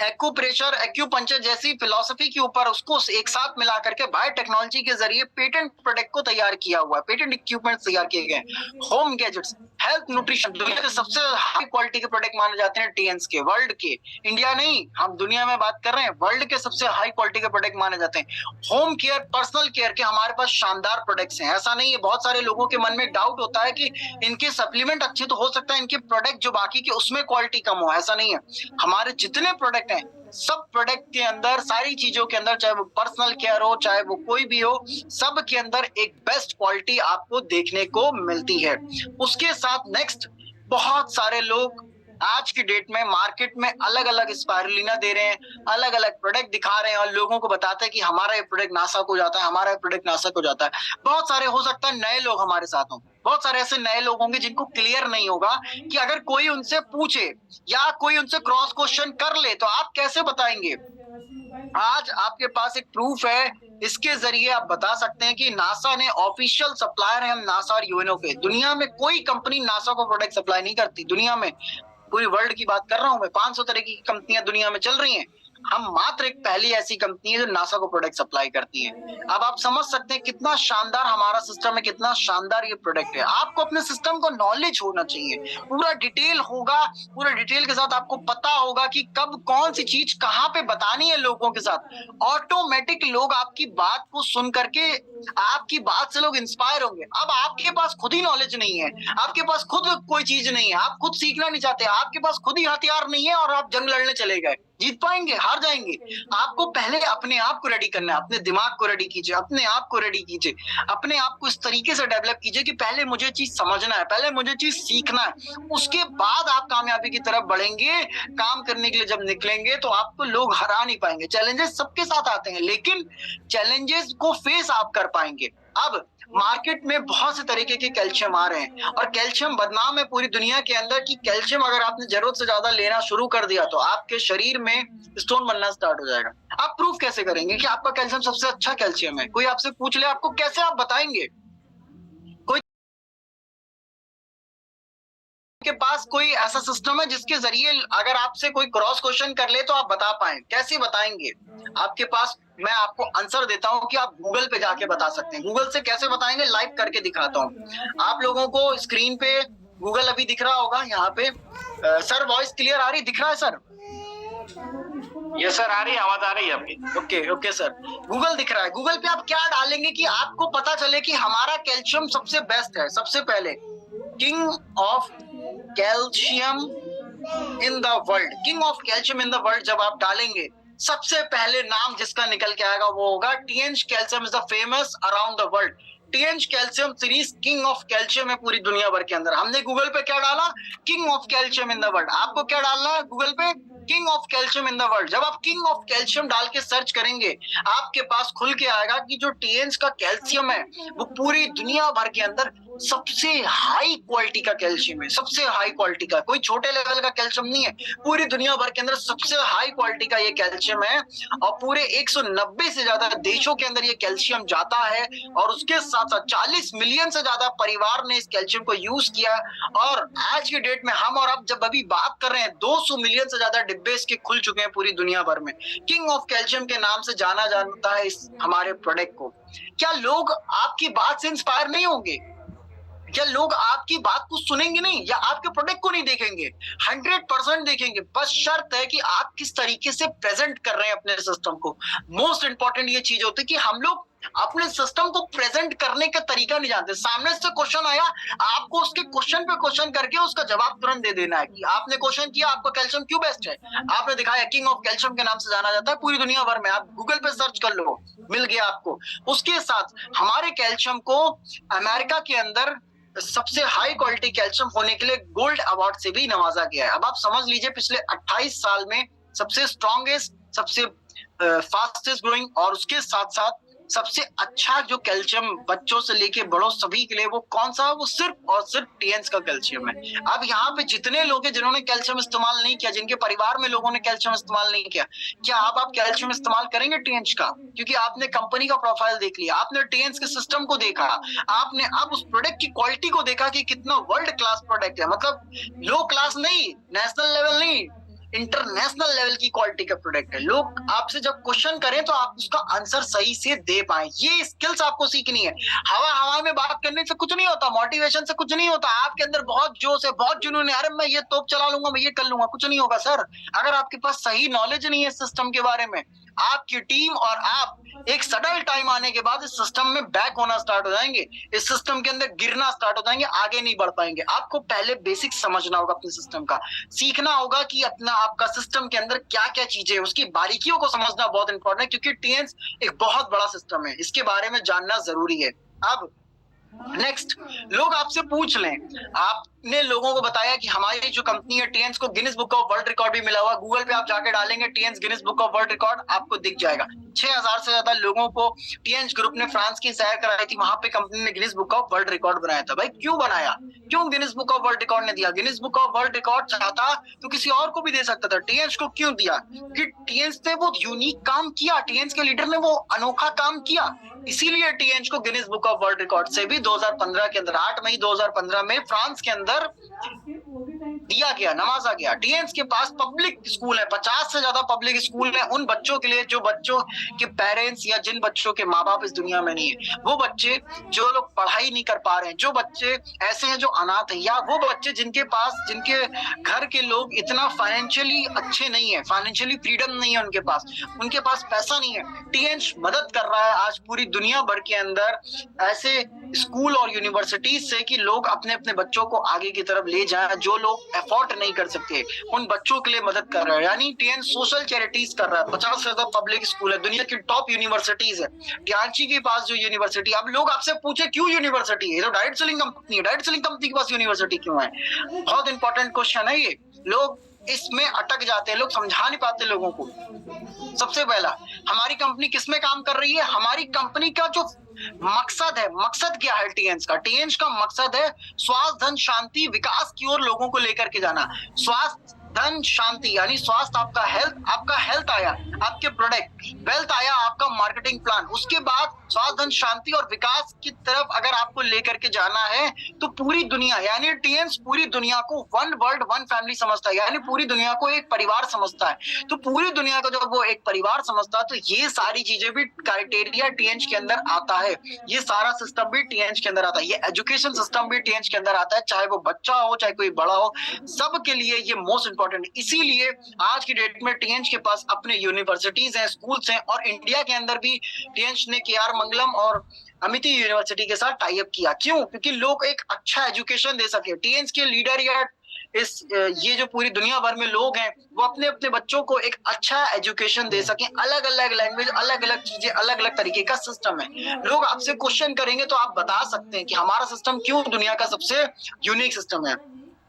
एक्यूप्रेशर, एक्यूपंक्चर जैसी फिलॉसफी के ऊपर उसको एक साथ मिला करके बायोटेक्नोलॉजी के जरिए पेटेंट प्रोडक्ट को तैयार किया हुआ है, पेटेंट इक्विपमेंट तैयार किए गए। होम गैजेट्स, हेल्थ, न्यूट्रिशन, दुनिया के सबसे हाई क्वालिटी के प्रोडक्ट माने जाते हैं टीएन्स के, वर्ल्ड के, इंडिया नहीं, हम दुनिया में बात कर रहे हैं, वर्ल्ड के सबसे हाई क्वालिटी के प्रोडक्ट माने जाते हैं। होम केयर, पर्सनल केयर के हमारे पास शानदार प्रोडक्ट्स हैं। ऐसा नहीं है, बहुत सारे लोगों के मन में डाउट होता है कि इनके सप्लीमेंट अच्छे तो हो सकता है, इनके प्रोडक्ट जो बाकी के उसमें क्वालिटी कम हो, ऐसा नहीं है। हमारे जितने प्रोडक्ट हैं, सब प्रोडक्ट के अंदर, सारी चीजों के अंदर, चाहे वो पर्सनल केयर हो, चाहे वो कोई भी हो, सब के अंदर एक बेस्ट क्वालिटी आपको देखने को मिलती है। उसके साथ नेक्स्ट, बहुत सारे लोग आज की डेट में मार्केट में अलग अलग स्पाइरुलिना दे रहे हैं, अलग अलग प्रोडक्ट दिखा रहे हैं और लोगों को बताते हैं कि हमारा ये प्रोडक्ट नासा को जाता है, हमारा ये प्रोडक्ट नासा को जाता है। बहुत सारे हो सकता है नए लोग हमारे साथ हों, बहुत सारे ऐसे नए लोग होंगे जिनको क्लियर नहीं होगा कि अगर कोई उनसे पूछे या कोई उनसे क्रॉस क्वेश्चन कर ले तो आप कैसे बताएंगे। आज आपके पास एक प्रूफ है, इसके जरिए आप बता सकते हैं कि नासा ने ऑफिशियल सप्लायर है हम नासा और यूएनओ के। दुनिया में कोई कंपनी नासा को प्रोडक्ट सप्लाई नहीं करती, दुनिया में पूरी वर्ल्ड की बात कर रहा हूं मैं, 500 तरह की कंपनियां दुनिया में चल रही हैं, हम मात्र एक पहली ऐसी कंपनी है जो नासा को प्रोडक्ट सप्लाई करती है। अब आप समझ सकते हैं कितना शानदार हमारा सिस्टम है, कितना शानदार ये प्रोडक्ट है। आपको अपने सिस्टम को नॉलेज होना चाहिए, पूरा डिटेल होगा, पूरा डिटेल के साथ आपको पता होगा कि कब कौन सी चीज कहाँ पे बतानी है लोगों के साथ। ऑटोमेटिक लोग आपकी बात को सुन करके, आपकी बात से लोग इंस्पायर होंगे। अब आपके पास खुद ही नॉलेज नहीं है, आपके पास खुद कोई चीज नहीं है, आप खुद सीखना नहीं चाहते, आपके पास खुद ही हथियार नहीं है और आप जंग लड़ने चले गए, जीत पाएंगे? हार जाएंगे। आपको पहले अपने आप को रेडी करना है, अपने दिमाग को रेडी कीजिए, अपने आप को रेडी कीजिए, अपने आप को इस तरीके से डेवलप कीजिए कि पहले मुझे चीज समझना है, पहले मुझे चीज सीखना है, उसके बाद आप कामयाबी की तरफ बढ़ेंगे। काम करने के लिए जब निकलेंगे तो आपको लोग हरा नहीं पाएंगे। चैलेंजेस सबके साथ आते हैं, लेकिन चैलेंजेस को फेस आप कर पाएंगे। अब मार्केट में बहुत से तरीके के कैल्शियम आ रहे हैं और कैल्शियम बदनाम है पूरी दुनिया के अंदर कि कैल्शियम अगर आपने जरूरत से ज्यादा लेना शुरू कर दिया तो आपके शरीर में स्टोन बनना स्टार्ट हो जाएगा। आप प्रूफ कैसे करेंगे कि आपका कैल्शियम सबसे अच्छा कैल्शियम है? कोई आपसे पूछ ले, आपको कैसे आप बताएंगे? कोई के पास कोई ऐसा सिस्टम है जिसके जरिए अगर आपसे कोई क्रॉस क्वेश्चन कर ले तो आप बता पाए? कैसे बताएंगे? आपके पास, मैं आपको आंसर देता हूं कि आप गूगल पे जाके बता सकते हैं। गूगल से कैसे बताएंगे? लाइव करके दिखाता हूं। आप लोगों को स्क्रीन पे गूगल अभी दिख रहा होगा यहाँ पे। सर वॉइस क्लियर आ रही, दिख रहा है सर? यस सर, आ रही है, आवाज आ रही है आपकी। ओके सर, गूगल दिख रहा है। गूगल पे आप क्या डालेंगे कि आपको पता चले कि हमारा कैल्शियम सबसे बेस्ट है? सबसे पहले king of calcium in the world, king of calcium in the world जब आप डालेंगे, सबसे पहले नाम जिसका निकल के आएगा वो होगा TNS calcium is the famous around the world. TNS calcium series king of calcium है पूरी दुनिया भर के अंदर। हमने गूगल पे क्या डाला? King of calcium in the world. आपको क्या डालना है गूगल पे? King of calcium in the world. जब आप किंग ऑफ कैल्शियम डाल के सर्च करेंगे, आपके पास खुल के आएगा कि जो TNS का कैल्शियम है वो पूरी दुनिया भर के अंदर सबसे हाई क्वालिटी का कैल्शियम है, सबसे हाई क्वालिटी का, कोई छोटे लेवल का कैल्शियम नहीं है। पूरी दुनिया भर के अंदर सबसे हाई क्वालिटी का ये कैल्शियम है और पूरे 190 से ज्यादा देशों के अंदर ये कैल्शियम जाता है और उसके साथ साथ 40 मिलियन से ज्यादा परिवार ने इस कैल्शियम को यूज किया। और आज की डेट में हम और आप जब अभी बात कर रहे हैं 200 मिलियन से ज्यादा डिब्बे इसके खुल चुके हैं पूरी दुनिया भर में। किंग ऑफ कैल्शियम के नाम से जाना जाता है इस हमारे प्रोडक्ट को। क्या लोग आपकी बात से इंस्पायर नहीं होंगे? क्या लोग आपकी बात को सुनेंगे नहीं या आपके प्रोडक्ट को नहीं देखेंगे? 100% देखेंगे, बस शर्त है कि आप किस तरीके से प्रेजेंट कर रहे हैं अपने सिस्टम को। मोस्ट इंपॉर्टेंट ये चीज होती है कि हम लोग अपने सिस्टम को प्रेजेंट करने का तरीका नहीं जानते। सामने से क्वेश्चन आया, आपको उसके क्वेश्चन पे क्वेश्चन करके उसका जवाब तुरंत दे देना है कि आपने क्वेश्चन किया, आपका कैल्शियम क्यों बेस्ट है, आपने दिखाया किंग ऑफ कैल्शियम के नाम से जाना जाता है पूरी दुनिया भर में। आप गूगल पे सर्च कर लो, मिल गया आपको। उसके साथ हमारे कैल्शियम को अमेरिका के अंदर सबसे हाई क्वालिटी कैल्शियम होने के लिए गोल्ड अवार्ड से भी नवाजा गया है। अब आप समझ लीजिए पिछले 28 साल में सबसे स्ट्रॉन्गेस्ट, सबसे फास्टेस्ट ग्रोइंग और उसके साथ साथ सबसे अच्छा जो कैल्शियम बच्चों से लेके बड़ों सभी के लिए वो कौन सा है? वो सिर्फ और सिर्फ TNS का कैल्शियम है। अब यहाँ पे जितने लोग हैं जिन्होंने कैल्शियम इस्तेमाल नहीं किया, जिनके परिवार में लोगों ने कैल्शियम इस्तेमाल नहीं किया, क्या अब आप कैल्शियम इस्तेमाल करेंगे TNS का? क्योंकि आपने कंपनी का प्रोफाइल देख लिया, आपने TNS के सिस्टम को देखा, आपने अब उस प्रोडक्ट की क्वालिटी को देखा कि कितना वर्ल्ड क्लास प्रोडक्ट है। मतलब लो क्लास नहीं, नेशनल लेवल नहीं, इंटरनेशनल लेवल की क्वालिटी का प्रोडक्ट है। लोग आपसे जब क्वेश्चन करें तो आप उसका आंसर सही से दे पाए, ये स्किल्स आपको सीखनी है। हवा में बात करने से कुछ नहीं होता, मोटिवेशन से कुछ नहीं होता। आपके अंदर बहुत जोश है, बहुत जुनून है, अरे मैं ये तोप चला लूंगा, मैं ये कर लूंगा, कुछ नहीं होगा सर। अगर आपके पास सही नॉलेज नहीं है सिस्टम के बारे में, आपकी टीम और आप एक सडल टाइम आने के बाद इस सिस्टम में बैक होना स्टार्ट हो जाएंगे, इस सिस्टम के अंदर गिरना स्टार्ट हो जाएंगे, आगे नहीं बढ़ पाएंगे। आपको पहले बेसिक समझना होगा अपने सिस्टम का, सीखना होगा कि अपना आपका सिस्टम के अंदर क्या क्या चीजें है, उसकी बारीकियों को समझना बहुत इंपॉर्टेंट है। क्योंकि TNS एक बहुत बड़ा सिस्टम है, इसके बारे में जानना जरूरी है। अब नेक्स्ट, लोग आपसे पूछ लें, आपने लोगों को बताया कि हमारी जो कंपनी है टीएंस को Guinness book of world record भी मिला हुआ। गूगल पे आप जाके डालेंगे Tiens Guinness book of world record, आपको दिख जाएगा। 6000 से ज्यादा लोगों को टीएंस ग्रुप ने फ्रांस की सैर कराई थी, वहां पे कंपनी ने Guinness book of world record बनाया था। भाई क्यों बनाया, क्यों Guinness book of world record ने दिया? Guinness book of world record चाहता तो किसी और को भी दे सकता था, टीएंस को क्यों दिया? कि टीएंस ने वो यूनिक काम किया, टीएंस के लीडर ने वो अनोखा काम किया, इसीलिए टीएंस को Guinness book of world record से भी 2015 के अंदर 8 मई 2015 में फ्रांस के अंदर दिया गया, नवाजा गया। टीएंस के पास पब्लिक स्कूल है, 50 से ज्यादा पब्लिक स्कूल है उन बच्चों के लिए जो बच्चों के पेरेंट्स या जिन बच्चों के माँ बाप इस दुनिया में नहीं है, वो बच्चे जो लोग पढ़ाई नहीं कर पा रहे हैं, जो बच्चे ऐसे हैं जो अनाथ है, या वो बच्चे जिनके पास, जिनके घर के लोग इतना फाइनेंशियली अच्छे नहीं है, फाइनेंशियली फ्रीडम नहीं है उनके पास पैसा नहीं है। टीएंस मदद कर रहा है आज पूरी दुनिया भर के अंदर ऐसे स्कूल और यूनिवर्सिटीज से कि लोग अपने अपने बच्चों को आगे की तरफ ले जाएं, जो लोग अफोर्ड नहीं कर सकते उन बच्चों के लिए मदद कर रहा है। यानी टीएंस सोशल चैरिटीज कर रहा है। 50 से ज्यादा पब्लिक स्कूल है, दुनिया की टॉप यूनिवर्सिटीज है। टियांची के पास जो यूनिवर्सिटी, अब लोग आपसे पूछे क्यों यूनिवर्सिटी है, तो डायरेक्ट सेलिंग कंपनी है, डायरेक्ट सेलिंग कंपनी के पास यूनिवर्सिटी क्यों है? बहुत इंपॉर्टेंट क्वेश्चन है ये, लोग इसमें अटक जाते हैं, लोग समझा नहीं पाते लोगों को। सबसे पहला, हमारी कंपनी किसमें काम कर रही है? हमारी कंपनी का जो मकसद है, मकसद क्या है टीएंस का? टीएंस का मकसद है स्वास्थ्य, धन, शांति, विकास की ओर लोगों को लेकर के जाना। स्वास्थ्य, धन, शांति, यानी स्वास्थ्य आपका हेल्थ आया, आपके प्रोडक्ट, वेल्थ आया, आपका मार्केटिंग प्लान, उसके बाद स्वास्थ्य, धन, शांति और विकास की तरफ अगर आपको लेकर के जाना है तो पूरी दुनिया, यानी टीएंस पूरी दुनिया को वन वर्ल्ड वन फैमिली समझता है, यानी पूरी दुनिया को एक परिवार समझता है। तो पूरी दुनिया को जब वो एक परिवार समझता है तो ये सारी चीजें भी क्राइटेरिया टीएंस के अंदर आता है, ये सारा सिस्टम भी टीएंस के अंदर आता है, ये एजुकेशन सिस्टम भी टीएंस के अंदर आता है, चाहे वो बच्चा हो चाहे कोई बड़ा हो, सबके लिए ये मोस्ट इंपॉर्टेंट। इसीलिए आज की डेट में टीएंस के पास अपने यूनिवर्सिटीज हैं, स्कूल्स हैं, और इंडिया के अंदर भी टीएंस ने केआर मंगलम और अमिती यूनिवर्सिटी के साथ टाई अप किया। क्यों? क्योंकि लोग एक अच्छा एजुकेशन दे सके। टीएंस के लीडर या ये जो पूरी दुनिया भर में लोग हैं वो अपने अपने बच्चों को एक अच्छा एजुकेशन दे सकें। अलग अलग लैंग्वेज, अलग अलग चीजें, अलग अलग तरीके का सिस्टम है। लोग आपसे क्वेश्चन करेंगे तो आप बता सकते हैं कि हमारा सिस्टम क्यों दुनिया का सबसे यूनिक सिस्टम है।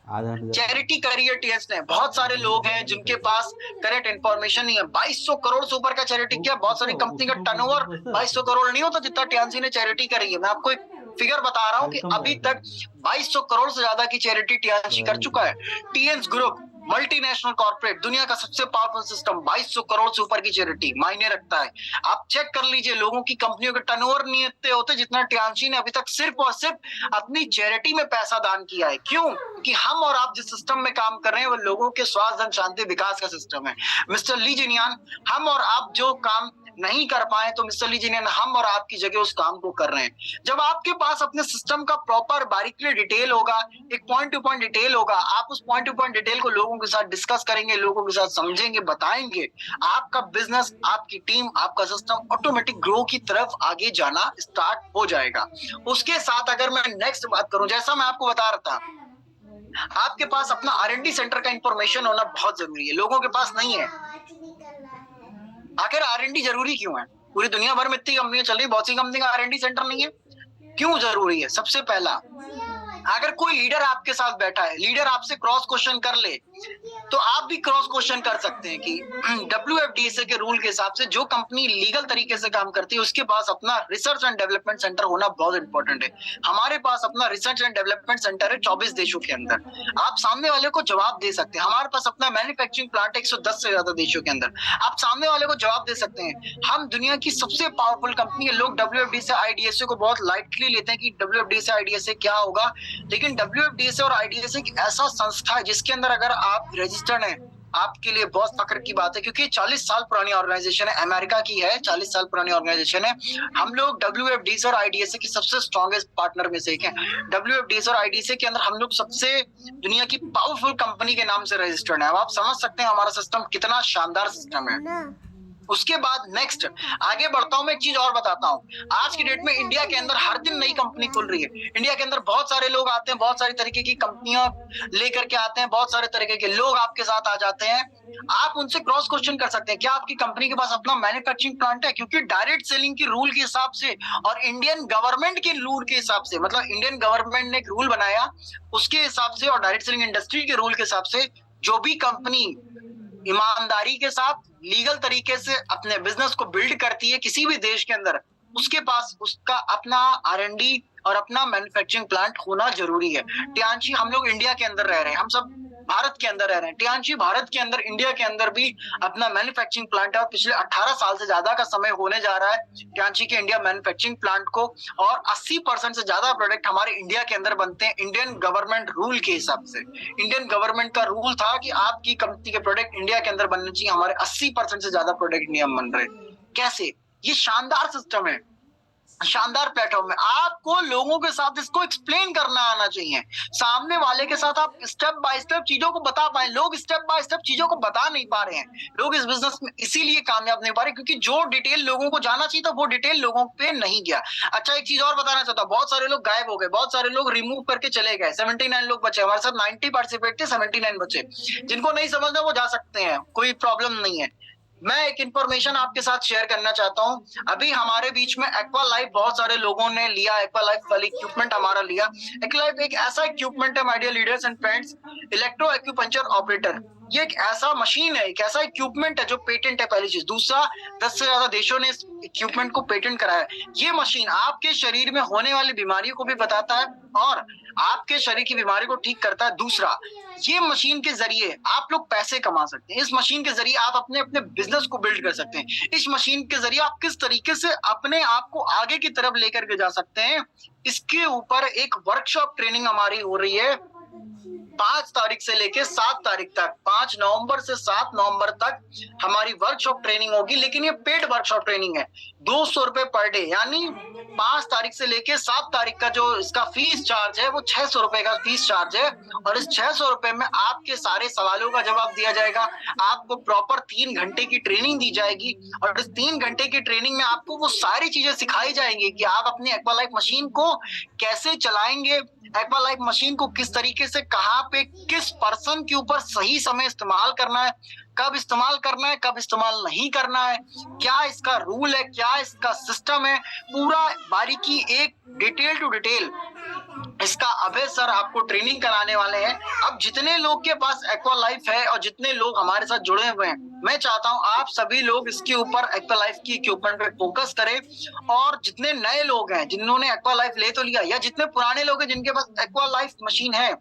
चैरिटी करियर टीएंस ने, बहुत सारे लोग हैं जिनके पास करेक्ट इंफॉर्मेशन नहीं है। 2200 करोड़ से ऊपर का चैरिटी किया। बहुत सारी कंपनी का टर्नओवर 2200 करोड़ नहीं होता जितना टीएंसी ने चैरिटी करी है। मैं आपको एक फिगर बता रहा हूं कि अभी तक 2200 करोड़ से ज्यादा की चैरिटी टीएंसी कर चुका है। टीएंस ग्रुप मल्टीनेशनल कॉर्पोरेट, दुनिया का सबसे पावरफुल सिस्टम, 2200 करोड़ से ऊपर की चैरिटी मायने रखता है। आप चेक कर लीजिए, लोगों की कंपनियों के टर्नओवर नहीं इतने होते जितना टीएंसी ने अभी तक सिर्फ और सिर्फ अपनी चैरिटी में पैसा दान किया है। क्यों? कि हम और आप जिस सिस्टम में काम कर रहे हैं वो लोगों के स्वास्थ्य, धन, शांति, विकास का सिस्टम है। मिस्टर ली जिनियान, हम और आप जो काम नहीं कर पाए तो मिस्टर ली जिनियान हम और आपकी जगह उस काम को कर रहे हैं। जब आपके पास अपने सिस्टम का प्रॉपर बारीकी डिटेल होगा, एक पॉइंट टू पॉइंट डिटेल होगा, आप उस पॉइंट टू पॉइंट डिटेल को लोगों के साथ डिस्कस करेंगे, लोगों के साथ समझेंगे, बताएंगे, आपका बिजनेस, आपकी टीम, आपका सिस्टम ऑटोमेटिक ग्रो की तरफ आगे जाना स्टार्ट हो जाएगा। उसके साथ अगर मैं नेक्स्ट बात करूं, जैसा मैं आपको बता रहा था, आपके पास अपना R&D सेंटर का इंफॉर्मेशन होना बहुत जरूरी है, लोगों के पास नहीं है। आखिर R&D जरूरी क्यों है? पूरी दुनिया भर में इतनी कंपनियां चल रही, बहुत सी कंपनी का R&D सेंटर नहीं है। क्यों जरूरी है? सबसे पहला, अगर कोई लीडर आपके साथ बैठा है, लीडर आपसे क्रॉस क्वेश्चन कर ले तो आप भी क्रॉस क्वेश्चन कर सकते हैं कि WFDSA के रूल के हिसाब से जो कंपनी लीगल तरीके से काम करती है उसके पास अपना रिसर्च एंड डेवलपमेंट सेंटर होना बहुत इंपॉर्टेंट है। हमारे पास अपना रिसर्च एंड डेवलपमेंट सेंटर है 24 देशों के अंदर। आप सामने वाले को जवाब दे सकते हैं। हमारे पास अपना मैन्युफैक्चरिंग प्लांट 110 से ज्यादा देशों के अंदर, आप सामने वाले को जवाब दे सकते हैं। हम दुनिया की सबसे पावरफुल कंपनी है। लोग WFDSA IDSA को बहुत लाइटली लेते हैं कि WFDSA IDSA क्या होगा, लेकिन WFDSA और IDSA एक ऐसा संस्था है जिसके अंदर अगर आप रजिस्टर्ड हैं, आपके लिए बहुत फक्र की बात है, क्योंकि 40 साल पुरानी ऑर्गेनाइजेशन है, अमेरिका की है, 40 साल पुरानी ऑर्गेनाइजेशन है। हम लोग WFDSA और IDSA की सबसे स्ट्रॉन्गेस्ट पार्टनर में से एक हैं। WFDSA और IDSA के अंदर हम लोग सबसे दुनिया की पावरफुल कंपनी के नाम से रजिस्टर्ड है। अब आप समझ सकते हैं हमारा सिस्टम कितना शानदार सिस्टम है। उसके बाद नेक्स्ट आगे बढ़ता हूं, मैं एक चीज और बताता हूं। आज की डेट में इंडिया के अंदर हर दिन नई कंपनी खुल रही है। इंडिया के अंदर बहुत सारे लोग आते हैं, बहुत सारी तरीके की कंपनियां लेकर के आते हैं, बहुत सारे तरीके के लोग आपके साथ आ जाते हैं। आप उनसे क्रॉस क्वेश्चन कर सकते हैं, क्या आपकी कंपनी के पास अपना मैन्युफैक्चरिंग प्लांट है? क्योंकि डायरेक्ट सेलिंग की रूल के हिसाब से और इंडियन गवर्नमेंट के रूल के हिसाब से, मतलब इंडियन गवर्नमेंट ने एक रूल बनाया उसके हिसाब से और डायरेक्ट सेलिंग इंडस्ट्री के रूल के हिसाब से, जो भी कंपनी ईमानदारी के साथ लीगल तरीके से अपने बिजनेस को बिल्ड करती है किसी भी देश के अंदर, उसके पास उसका अपना R&D और अपना मैन्युफैक्चरिंग प्लांट होना जरूरी है। टियांशी, हम लोग इंडिया के अंदर रह रहे हैं, हम सब भारत के अंदर रह रहे हैं। टियांशी, भारत के अंदर, इंडिया के अंदर भी अपना मैन्युफैक्चरिंग प्लांट है और पिछले 18 साल से ज्यादा का समय होने जा रहा है टियांशी के इंडिया मैन्युफैक्चरिंग प्लांट को, और 80% से ज्यादा प्रोडक्ट हमारे इंडिया के अंदर बनते हैं इंडियन गवर्नमेंट रूल के हिसाब से। इंडियन गवर्नमेंट का रूल था कि आपकी कंपनी के प्रोडक्ट इंडिया के अंदर बनने चाहिए, हमारे 80% से ज्यादा प्रोडक्ट इंडिया में बन रहे। कैसे? ये शानदार सिस्टम है, शानदार प्लेटफॉर्म है। आपको लोगों के साथ इसको एक्सप्लेन करना आना चाहिए, सामने वाले के साथ आप स्टेप बाय स्टेप चीजों को बता पाए। लोग स्टेप बाय स्टेप चीजों को बता नहीं पा रहे हैं, लोग इस बिजनेस में इसीलिए कामयाब नहीं पा रहे क्योंकि जो डिटेल लोगों को जाना चाहिए था वो डिटेल लोगों पे नहीं गया। अच्छा, एक चीज और बताना चाहता हूँ, बहुत सारे लोग गायब हो गए, बहुत सारे लोग रिमूव करके चले गए। 79 लोग बचे, हमारे साथ 90 पार्टिसिपेट थे, 79 बचे। जिनको नहीं समझना वो जा सकते हैं, कोई प्रॉब्लम नहीं है। मैं एक इंफॉर्मेशन आपके साथ शेयर करना चाहता हूं। अभी हमारे बीच में एक्वा लाइफ बहुत सारे लोगों ने लिया, एक्वा लाइफ वाली इक्विपमेंट हमारा लिया। एक्वा लाइफ एक ऐसा इक्विपमेंट है my dear leaders and friends, electro acupuncture operator. ये एक ऐसा मशीन है, एक ऐसा इक्विपमेंट है जो पेटेंट है, पहली चीज। दूसरा, 10 से ज्यादा देशों ने इस इक्विपमेंट को पेटेंट कराया है। ये मशीन आपके शरीर में होने वाली बीमारियों को भी बताता है और आपके शरीर की बीमारी को ठीक करता है। दूसरा, ये मशीन के जरिए आप लोग पैसे कमा सकते हैं। इस मशीन के जरिए आप अपने अपने बिजनेस को बिल्ड कर सकते हैं। इस मशीन के जरिए आप किस तरीके से अपने आप को आगे की तरफ लेकर के जा सकते हैं, इसके ऊपर एक वर्कशॉप ट्रेनिंग हमारी हो रही है 5 तारीख से लेके 7 तारीख तक। 5 नवंबर से 7 नवंबर तक हमारी वर्कशॉप ट्रेनिंग होगी, लेकिन ये पेड वर्कशॉप ट्रेनिंग है। 200 रुपए पर डे, यानी 5 तारीख से लेके 7 तारीख का जो इसका फीस चार्ज है वो 600 रुपए का फीस चार्ज है। और इस 600 रुपए में आपके सारे सवालों का जवाब दिया जाएगा, आपको प्रॉपर 3 घंटे की ट्रेनिंग दी जाएगी और इस 3 घंटे की ट्रेनिंग में आपको वो सारी चीजें सिखाई जाएंगी कि आप अपनी एक्वा लाइफ मशीन को कैसे चलाएंगे, एक्वा लाइफ मशीन को किस तरीके से, कहाँ पे, किस पर्सन के ऊपर सही समय इस्तेमाल करना है, कब इस्तेमाल करना है, कब इस्तेमाल नहीं करना है, क्या इसका रूल है, क्या इसका सिस्टम है, पूरा बारीकी, एक डिटेल टू डिटेल इसका अभय सर आपको ट्रेनिंग कराने वाले हैं। अब जितने लोग के पास एक्वा लाइफ है और जितने लोग हमारे साथ जुड़े हुए हैं, मैं चाहता हूं आप सभी लोग इसके ऊपर एक्वा लाइफ की इक्विपमेंट पे फोकस करें। और जितने नए लोग हैं जिन्होंने एक्वा लाइफ ले तो लिया, या जितने पुराने लोग हैं जिनके पास एक्वा लाइफ मशीन है,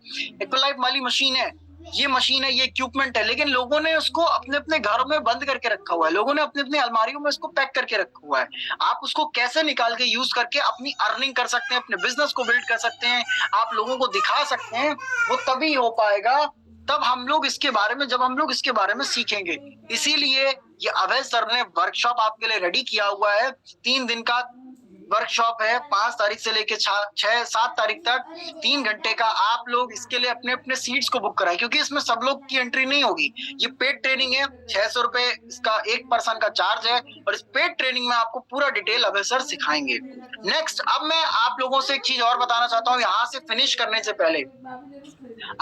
एक्वा लाइफ वाली मशीन है, ये मशीन है, ये इक्विपमेंट है, लेकिन लोगों ने उसको अपने अपने घरों में बंद करके रखा हुआ है, लोगों ने अपने अपने अलमारियों में उसको पैक करके रखा हुआ है। आप उसको कैसे निकाल के यूज करके अपनी अर्निंग कर सकते हैं, अपने बिजनेस को बिल्ड कर सकते हैं, आप लोगों को दिखा सकते हैं, वो तभी हो पाएगा तब हम लोग इसके बारे में, जब हम लोग इसके बारे में सीखेंगे। इसीलिए ये अभय सर ने वर्कशॉप आपके लिए रेडी किया हुआ है। 3 दिन का वर्कशॉप है, 5 तारीख से लेके 6-7 तारीख तक 3 घंटे का। आप लोग इसके लिए अपने अपने सीट्स को बुक कराएं, क्योंकि इसमें सब लोग की एंट्री नहीं होगी। ये पेड ट्रेनिंग है, 600 रुपए इसका एक पर्सन का चार्ज है और इस पेड ट्रेनिंग में आपको पूरा डिटेल अभय सर सिखाएंगे। नेक्स्ट, अब मैं आप लोगों से एक चीज और बताना चाहता हूँ यहाँ से फिनिश करने से पहले।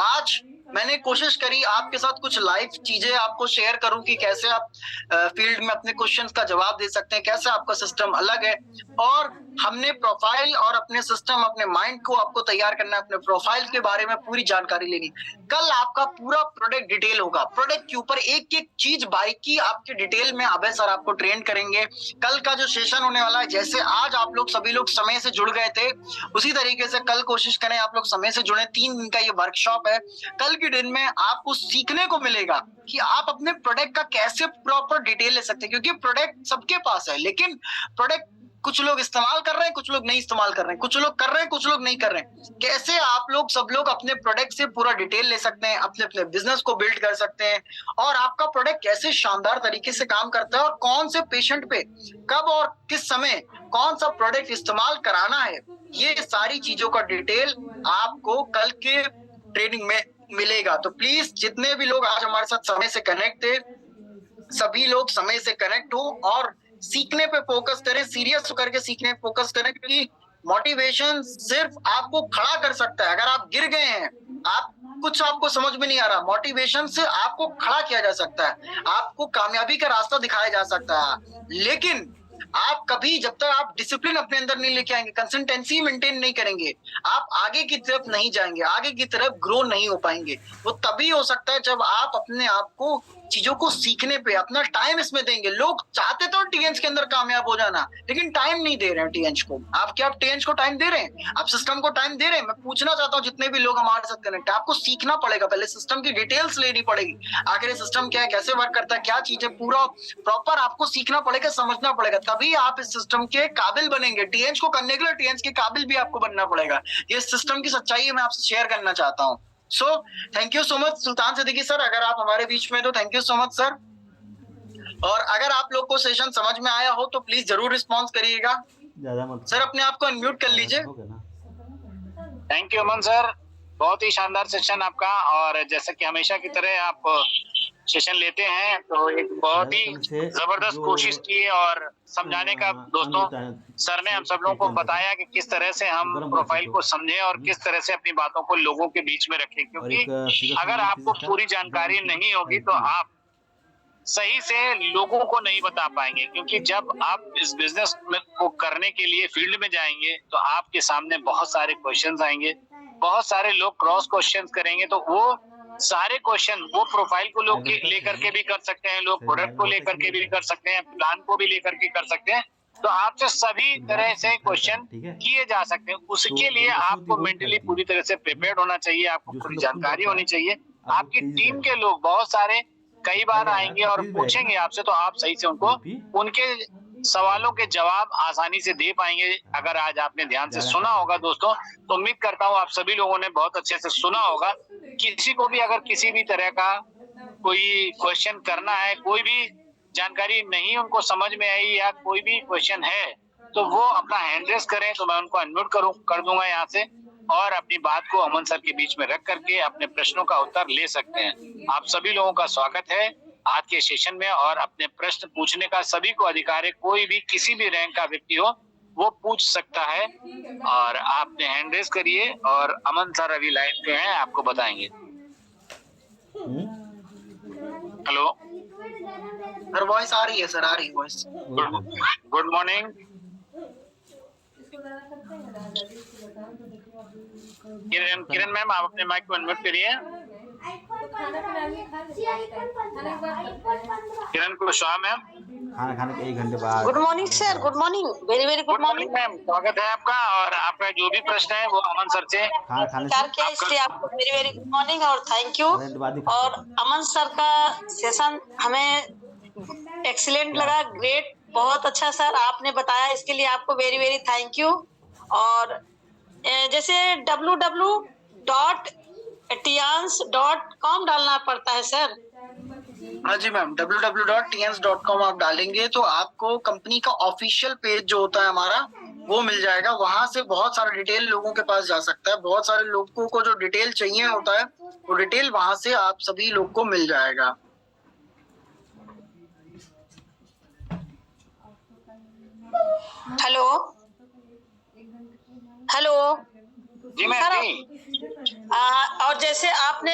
आज मैंने कोशिश करी आपके साथ कुछ लाइव चीजें आपको शेयर करूं कि कैसे आप फील्ड में अपने क्वेश्चंस का जवाब दे सकते हैं, कैसे आपका सिस्टम अलग है। और हमने प्रोफाइल और अपने सिस्टम, अपने माइंड को आपको तैयार करना है, अपने प्रोफाइल के बारे में पूरी जानकारी लेनी। कल आपका पूरा प्रोडक्ट डिटेल होगा, प्रोडक्ट के ऊपर एक एक चीज बारीकी आपके डिटेल में अभय सर आपको ट्रेन करेंगे। कल का जो सेशन होने वाला है, जैसे आज आप लोग सभी लोग समय से जुड़ गए थे, उसी तरीके से कल कोशिश करें आप लोग समय से जुड़े। 3 दिन का ये वर्कशॉप है। कल के दिन में आपको सीखने को मिलेगा कि आप अपने प्रोडक्ट का कैसे प्रॉपर डिटेल ले सकते हैं, क्योंकि प्रोडक्ट सबके पास है, लेकिन प्रोडक्ट कुछ लोग इस्तेमाल कर रहे हैं, कुछ लोग नहीं इस्तेमाल कर रहे हैं, कुछ लोग कर रहे हैं, कुछ लोग नहीं कर रहे हैं। कैसे आप लोग सब लोग अपने प्रोडक्ट से पूरा डिटेल ले सकते हैं, अपने अपने बिजनेस को बिल्ड कर सकते हैं, और आपका प्रोडक्ट कैसे शानदार तरीके से काम करता है और कौन से पेशेंट पे कब और किस समय कौन सा प्रोडक्ट इस्तेमाल कराना है, ये सारी चीजों का डिटेल आपको कल के ट्रेनिंग में मिलेगा। तो प्लीज जितने भी लोग आज हमारे साथ समय से कनेक्ट थे, सभी लोग समय से कनेक्ट हो और सीखने पे फोकस करें, सीरियस होकर के सीखने पे फोकस करें, क्योंकि मोटिवेशन सिर्फ आपको खड़ा कर सकता है। अगर आप गिर गए हैं, आपको समझ में नहीं आ रहा, मोटिवेशन से आपको खड़ा किया जा सकता है, आपको कामयाबी का रास्ता दिखाया जा सकता है। लेकिन आप कभी, जब तक आप डिसिप्लिन अपने अंदर नहीं लेके आएंगे, कंसिस्टेंसी मेंटेन नहीं करेंगे, आप आगे की तरफ नहीं जाएंगे, आगे की तरफ ग्रो नहीं हो पाएंगे। वो तभी हो सकता है जब आप अपने आप को, चीजों को सीखने पे अपना टाइम इसमें देंगे। लोग चाहते तो टीएच के अंदर कामयाब हो जाना, लेकिन टाइम नहीं दे रहे हैं टीएच को। आप क्या टीएच को टाइम दे रहे हैं? आप सिस्टम को टाइम दे रहे हैं? मैं पूछना चाहता हूँ जितने भी लोग हमारे साथ कनेक्ट है, आपको सीखना पड़ेगा, पहले सिस्टम की डिटेल्स लेनी पड़ेगी। आखिर ये सिस्टम क्या है, कैसे वर्क करता है, क्या चीज है, पूरा प्रॉपर आपको सीखना पड़ेगा, समझना पड़ेगा, तभी आप इस सिस्टम के काबिल बनेंगे। टीएच को करने के लिए टीएच के काबिल भी आपको बनना पड़ेगा। ये सिस्टम की सच्चाई है, मैं आपसे शेयर करना चाहता हूँ। So thank you so much Sultan Siddiqui sir, अगर आप हमारे बीच में, तो thank you so much sir. और अगर आप लोग को सेशन समझ में आया हो तो प्लीज जरूर रिस्पॉन्स करिएगा। सर अपने आप को अनम्यूट कर लीजिए। थैंक यू अमन सर, बहुत ही शानदार सेशन आपका। और जैसा कि हमेशा की तरह आप सेशन लेते हैं, तो एक बहुत ही जबरदस्त कोशिश की और समझाने का। दोस्तों, सर ने हम सब लोगों को बताया कि किस तरह से हम प्रोफाइल को समझें और किस तरह से अपनी बातों को लोगों के बीच में रखें, क्योंकि अगर आपको पूरी जानकारी नहीं होगी तो आप सही से लोगों को नहीं बता पाएंगे। क्योंकि जब आप इस बिजनेस को करने के लिए फील्ड में जाएंगे तो आपके सामने बहुत सारे क्वेश्चंस आएंगे, बहुत सारे लोग क्रॉस क्वेश्चंस करेंगे, तो वो सारे क्वेश्चन वो प्रोफाइल को लोग लेकर के भी कर सकते हैं, लोग प्रोडक्ट को लेकर के भी कर सकते हैं, प्लान को भी लेकर के कर सकते हैं। तो आपसे सभी तरह से क्वेश्चन किए जा सकते हैं। उसके लिए आपको मेंटली पूरी तरह से प्रिपेयर्ड होना चाहिए, आपको पूरी जानकारी होनी चाहिए। आपकी टीम के लोग बहुत सारे कई बार आएंगे और पूछेंगे आपसे, तो आप सही से उनको उनके सवालों के जवाब आसानी से दे पाएंगे। अगर आज आपने ध्यान से सुना होगा दोस्तों, तो उम्मीद करता हूँ आप सभी लोगों ने बहुत अच्छे से सुना होगा। किसी को भी अगर किसी भी तरह का कोई क्वेश्चन करना है, कोई भी जानकारी नहीं उनको समझ में आई या कोई भी क्वेश्चन है, तो वो अपना हैंड रेस करें, तो मैं उनको अनम्यूट कर दूंगा यहाँ से, और अपनी बात को अमन सर के बीच में रख करके अपने प्रश्नों का उत्तर ले सकते हैं। आप सभी लोगों का स्वागत है आज के सेशन में, और अपने प्रश्न पूछने का सभी को अधिकार है। कोई भी किसी भी रैंक का व्यक्ति हो वो पूछ सकता है। और आपने हैंड रेस करिए और अमन सर अभी लाइन पे हैं, आपको बताएंगे। हेलो सर, वॉइस आ रही है सर, आ रही है वॉइस। गुड मॉर्निंग किरण मैम, आप अपने माइक को अनम्यूट करिए। किरण कुशवाहा मैम, खाना खाने के 1 घंटे बाद। Good morning sir, good morning, very very good morning ma'am, स्वागत है आपका। और आपका जो भी प्रश्न है वो अमन सर से खाना खाने क्या, इसलिए आपको वेरी वेरी गुड मॉर्निंग और थैंक यू। और अमन सर का सेशन हमें एक्सीलेंट लगा, ग्रेट, बहुत अच्छा सर आपने बताया, इसके लिए आपको वेरी वेरी थैंक यू। और जैसे www.tians.com डालना पड़ता है सर। हाँ जी मैम, www.tians.com आप डालेंगे तो आपको कंपनी का ऑफिशियल पेज जो होता है हमारा वो मिल जाएगा। वहां से बहुत सारा डिटेल लोगों के पास जा सकता है। बहुत सारे लोगों को जो डिटेल चाहिए होता है वो डिटेल वहां से आप सभी लोग को मिल जाएगा। हेलो हेलो जी मैम सर, जी। और जैसे आपने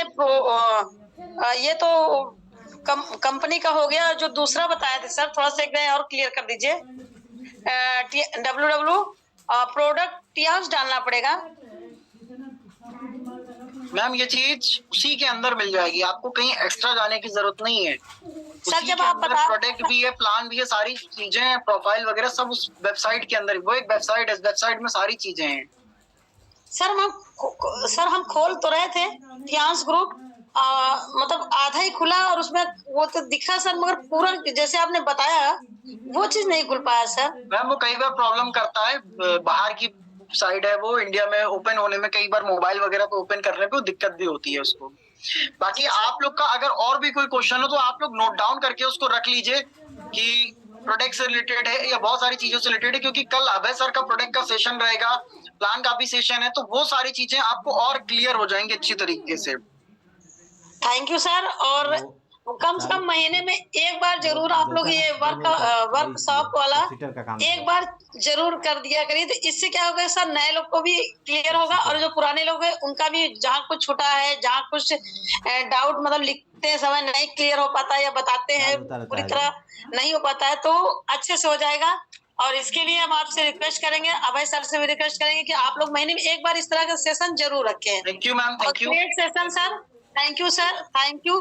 ये तो कंपनी का हो गया, जो दूसरा बताया था सर, थोड़ा सा एक और क्लियर कर दीजिए। www प्रोडक्ट टियान्स डालना पड़ेगा मैम, ये चीज उसी के अंदर मिल जाएगी, आपको कहीं एक्स्ट्रा जाने की जरूरत नहीं है। सर जब आप बता, प्रोडक्ट भी है, प्लान भी है, सारी चीजें, प्रोफाइल वगैरह सब उस वेबसाइट के अंदर। वो एक वेबसाइट है, वेबसाइट में सारी चीजें हैं। सर हम खोल तो रहे थे टियान्स ग्रुप, मतलब आधा ही खुला और उसमें वो तो दिखा सर, मगर पूरा जैसे आपने बताया वो चीज नहीं खुल पाया सर। मैम वो कई बार प्रॉब्लम करता है, बाहर की साइड है वो, इंडिया में ओपन होने में कई बार मोबाइल वगैरह पे ओपन करने पे दिक्कत भी होती है उसको। बाकी आप लोग का अगर और भी कोई क्वेश्चन हो तो आप लोग नोट डाउन करके उसको रख लीजिए कि प्रोडक्ट से रिलेटेड है या बहुत सारी चीजों से रिलेटेड है, क्योंकि कल अभय सर का प्रोडक्ट का सेशन रहेगा, प्लान का भी सेशन है, तो वो सारी चीजें आपको और क्लियर हो जाएंगी अच्छी तरीके से। Thank you sir. और कम से कम महीने में एक बार जरूर आप लोग ये वर्कशॉप वाला एक बार जरूर कर दिया करिए। तो इससे क्या होगा सर, नए लोग को भी क्लियर होगा और जो पुराने लोग हैं उनका भी जहाँ कुछ छूटा है, जहाँ कुछ डाउट मतलब लिखते समय नहीं क्लियर हो पाता है या बताते हैं पूरी तरह नहीं हो पाता है, तो अच्छे से हो जाएगा। और इसके लिए हम आपसे रिक्वेस्ट करेंगे, अभय सर से भी रिक्वेस्ट करेंगे कि आप लोग महीने में एक बार इस तरह का सेशन जरूर रखें। Thank you ma'am, thank you. Great session sir, thank you sir, thank you.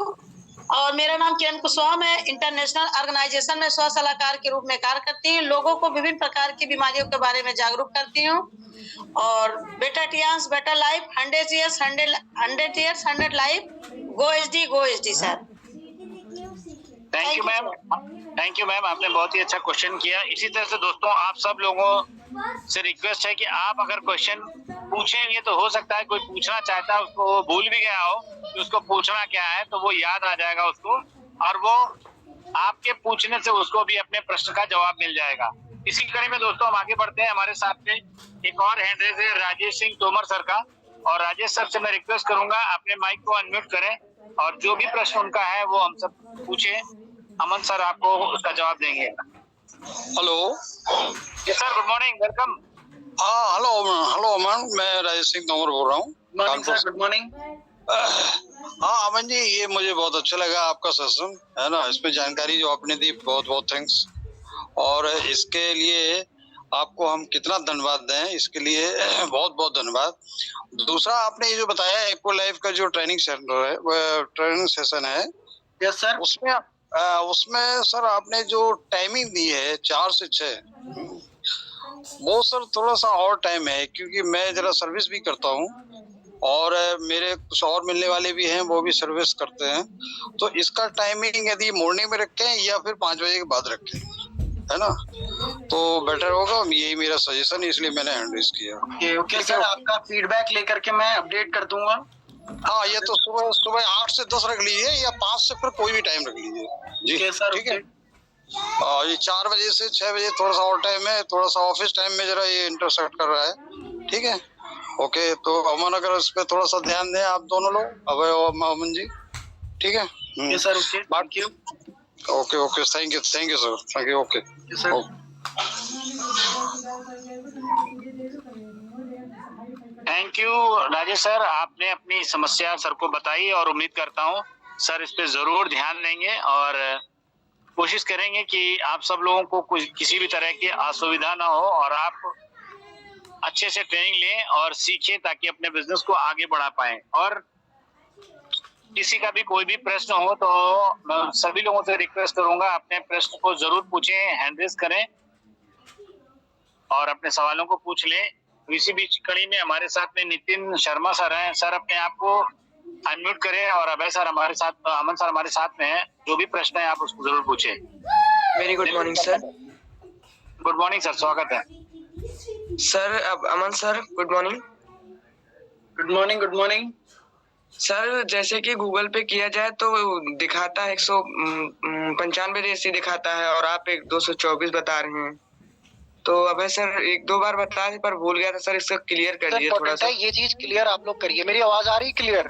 और मेरा नाम किरण कुशवाहा, मैं इंटरनेशनल ऑर्गेनाइजेशन में स्व सलाहकार के रूप में कार्य करती हूँ। लोगों को विभिन्न प्रकार की बीमारियों के बारे में जागरूक करती हूँ। और better Tiens better life, 100 years 100 life, go HD sir. Thank you ma'am, thank you ma'am, आपने बहुत ही अच्छा क्वेश्चन किया। इसी तरह से दोस्तों आप सब लोगों से रिक्वेस्ट है कि आप अगर क्वेश्चन पूछेंगे तो हो सकता है कोई पूछना चाहता है उसको वो भूल भी गया हो कि उसको पूछना क्या है, तो वो याद आ जाएगा उसको और वो आपके पूछने से उसको भी अपने प्रश्न का जवाब मिल जाएगा। इसी कड़ी में दोस्तों हम आगे बढ़ते हैं। हमारे साथ में एक और हैंड रेज है राजेश सिंह तोमर सर का, और राजेश सर से मैं रिक्वेस्ट करूंगा अपने माइक को अनम्यूट करें और जो भी प्रश्न उनका है वो हम सब पूछे। अमन सर आपको उसका जवाब देंगे। Hello sir, good morning, welcome. हाँ, हेलो अमन, मैं राजेश सिंह तोमर बोल रहा हूँ। Morning sir, good morning. हाँ अमन जी, ये मुझे बहुत अच्छा लगा आपका सेशन, है ना। इसमें जानकारी जो आपने दी, बहुत बहुत थैंक्स। और इसके लिए आपको हम कितना धन्यवाद दें, इसके लिए बहुत बहुत धन्यवाद। दूसरा, आपने ये जो बताया एक्वा लाइफ का जो ट्रेनिंग सेंटर है, ट्रेनिंग सेशन है, यस सर, उसमें सर आपने जो टाइमिंग दी है 4 से 6, वो सर थोड़ा सा और टाइम है, क्योंकि मैं जरा सर्विस भी करता हूँ और मेरे कुछ और मिलने वाले भी हैं, वो भी सर्विस करते हैं। तो इसका टाइमिंग यदि मॉर्निंग में रखें या फिर 5 बजे के बाद रखें, है ना, तो बेटर होगा। यही मेरा सजेशन है, इसलिए मैंने हैंड रेज किया। ओके सर, आपका फीडबैक लेकर के मैं अपडेट कर दूंगा। हाँ, ये तो सुबह 8 से 10 रख लीजिए या 5 से फिर कोई भी टाइम रख लीजिए जी सर, ठीक है। ये 4 बजे से 6 बजे थोड़ा सा और टाइम है, थोड़ा सा ऑफिस टाइम में जरा ये इंटरसेक्ट कर रहा है, ठीक है। ओके, तो अमन अगर इस पे थोड़ा सा ध्यान दें आप दोनों लोग, अभय और अमन जी, ठीक है। Sir, okay, thank you. Okay, thank you sir, thank you, okay sir. Thank you Rajesh sir, आपने अपनी समस्या सर को बताई और उम्मीद करता हूँ सर इस पे जरूर ध्यान देंगे और कोशिश करेंगे कि आप सब लोगों को कुछ किसी भी तरह की असुविधा ना हो और आप अच्छे से ट्रेनिंग लें और सीखें ताकि अपने बिजनेस को आगे बढ़ा पाएं। और किसी का भी कोई भी प्रश्न हो तो मैं सभी लोगों से रिक्वेस्ट करूंगा अपने प्रश्न को जरूर पूछें, हैंड रेज करें और अपने सवालों को पूछ लें। इसी बीच कड़ी में हमारे साथ में नितिन शर्मा सर हैं। सर अपने आप को अनम्यूट करें और अभय सर हमारे साथ, अमन सर हमारे साथ में हैं। जो भी प्रश्न है आप उसको जरूर पूछें। Very good morning sir. Good morning sir, स्वागत है सर। अब Aman sir, good morning. Good morning, good morning sir. जैसे कि गूगल पे किया जाए तो दिखाता है 195 रेसी दिखाता है और आप 224 बता रहे हैं। तो अभय सर 1-2 बार बताया पर भूल गया था सर, इसको क्लियर कर दीजिए थोड़ा सा। ये चीज क्लियर आप लोग करिए। मेरी आवाज आ रही है क्लियर?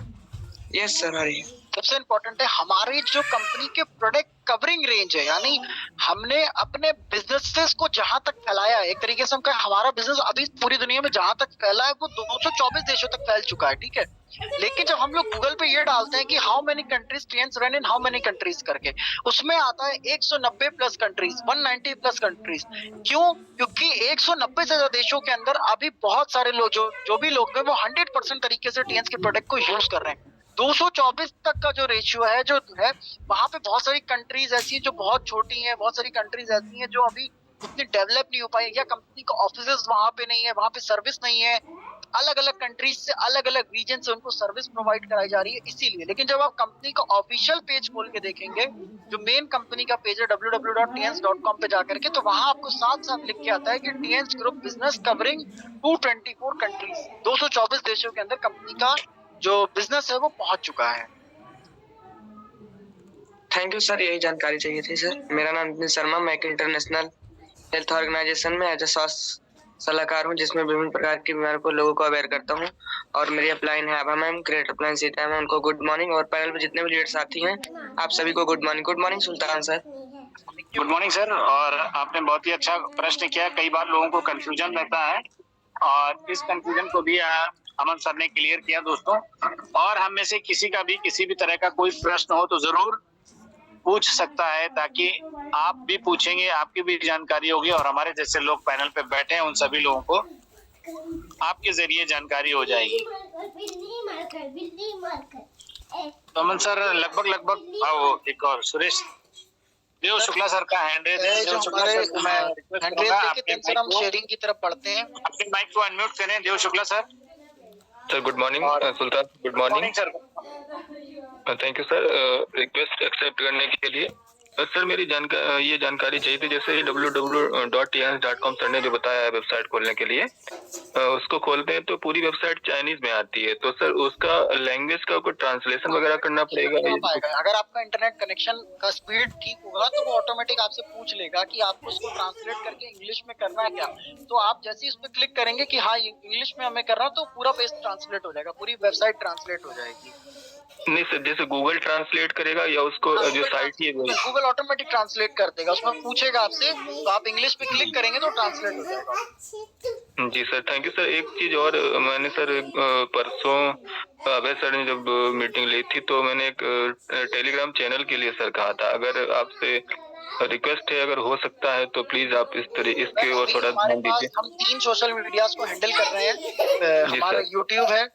यस सर, आ रही है। सबसे इम्पोर्टेंट है हमारी जो कंपनी के प्रोडक्ट कवरिंग रेंज है, यानी हमने अपने बिजनेसेस को जहां तक फैलाया, एक तरीके से हम कहें हमारा बिजनेस अभी पूरी दुनिया में जहां तक फैला है वो 224 देशों तक फैल चुका है, ठीक है। लेकिन जब हम लोग गूगल पे ये डालते हैं कि how many countries Tiens run in how many countries करके, उसमें आता है 190 प्लस कंट्रीज, 190 प्लस कंट्रीज। क्यों? क्योंकि 190 से ज्यादा देशों के अंदर अभी बहुत सारे लोग जो भी लोग हैं वो 100% तरीके से टीएंस के प्रोडक्ट को यूज कर रहे हैं। 224 तक का जो रेशियो है जो है, वहां पे बहुत सारी कंट्रीज ऐसी हैं जो बहुत छोटी हैं, बहुत सारी कंट्रीज ऐसी हैं जो अभी उतनी डेवलप नहीं हो पाई, या कंपनी का ऑफिसेस वहां पे नहीं है, वहां पे सर्विस नहीं है। अलग अलग कंट्रीज से, अलग अलग रीजन से उनको सर्विस प्रोवाइड कराई जा रही है, इसीलिए। लेकिन जब आप कंपनी का ऑफिशियल पेज खोल के देखेंगे, जो मेन कंपनी का पेज है www.tns.com पे जाकर के, तो वहां आपको साथ साथ लिख के आता है कि टीएंस ग्रुप बिजनेस कवरिंग 224 कंट्रीज, 224 देशों के अंदर कंपनी का जो बिजनेस है वो पहुंच चुका है। थैंक यू सर, यही जानकारी चाहिए थी सर। मेरा नाम नितिन शर्मा, मैं इंटरनेशनल हेल्थ ऑर्गेनाइजेशन में एज ए स्वास्थ्य सलाहकार हूँ, जिसमें विभिन्न प्रकार की बीमारियों को लोगों को अवेयर करता हूँ। और मेरी अपलाइन है आभा मैम, क्रिएटर अपलाइन सीता है, मैं उनको गुड मॉर्निंग। और पैनल पे जितने भी लीडर साथी हैं, आप सभी को गुड मॉर्निंग। गुड मॉर्निंग सुल्तान सर। Good morning sir. और आपने बहुत ही अच्छा प्रश्न किया। कई बार लोगों को कंफ्यूजन रहता है और इस कंफ्यूजन को भी अमन सर ने क्लियर किया दोस्तों। और हम में से किसी का भी किसी भी तरह का कोई प्रश्न हो तो जरूर पूछ सकता है, ताकि आप भी पूछेंगे, आपकी भी जानकारी होगी और हमारे जैसे लोग पैनल पे बैठे हैं उन सभी लोगों को आपके जरिए जानकारी हो जाएगी। तो अमन सर लगभग आओ, एक और सुरेश देव शुक्ला सर का हैंड रेज है। जो हमारे हैंड रेज लेके सर हम शेयरिंग की तरफ बढ़ते हैं। अपने माइक को अनम्यूट करें Dev Shukla sir. Sir good morning Sultan, good morning sir. Thank you sir request accept करने के लिए। सर मेरी ये जानकारी चाहिए थी, जैसे www.tns.com सर ने जो बताया है वेबसाइट खोलने के लिए, उसको खोलते हैं तो पूरी वेबसाइट चाइनीज में आती है, तो सर उसका लैंग्वेज का कोई ट्रांसलेशन वगैरह करना पड़ेगा? अगर आपका इंटरनेट कनेक्शन का स्पीड ठीक होगा तो वो ऑटोमेटिक आपसे पूछ लेगा कि आपको उसको ट्रांसलेट करके इंग्लिश में करना है क्या। तो आप जैसे ही उस पर क्लिक करेंगे कि हाँ इंग्लिश में हमें करना, तो पूरा पेज ट्रांसलेट हो जाएगा, पूरी वेबसाइट ट्रांसलेट हो जाएगी। नहीं सर, जैसे गूगल ट्रांसलेट करेगा या उसको जो साइट है गूगल ऑटोमेटिक ट्रांसलेट कर देगा, उसमें पूछेगा आपसे, तो आप इंग्लिश पे क्लिक करेंगे तो ट्रांसलेट हो जाएगा। जी सर, थैंक यू सर। एक चीज और, मैंने सर परसों अभय सर ने जब मीटिंग ली थी तो मैंने एक टेलीग्राम चैनल के लिए सर कहा था, अगर आपसे रिक्वेस्ट है, अगर हो सकता है तो प्लीज आप इसके और थोड़ा ध्यान दीजिए। हम 3 सोशल मीडियाज को हैंडल कर रहे हैं। हमारा यूट्यूब है,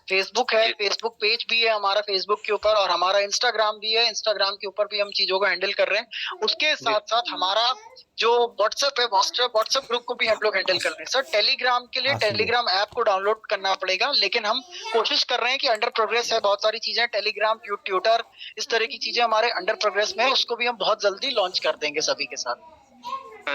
फेसबुक है, फेसबुक पेज भी है हमारा फेसबुक के ऊपर, और हमारा इंस्टाग्राम भी है, इंस्टाग्राम के ऊपर भी हम चीजों को हैंडल कर रहे हैं। उसके साथ साथ हमारा जो व्हाट्सएप है, व्हाट्सएप ग्रुप को भी हम लोग हैंडल कर रहे हैं। सर टेलीग्राम के लिए टेलीग्राम ऐप को डाउनलोड करना पड़ेगा, लेकिन हम कोशिश कर रहे हैं कि अंडर प्रोग्रेस है, बहुत सारी चीजें टेलीग्राम, ट्विटर, इस तरह की चीजें हमारे अंडर प्रोग्रेस में है, उसको भी हम बहुत जल्दी लॉन्च कर देंगे सभी के साथ।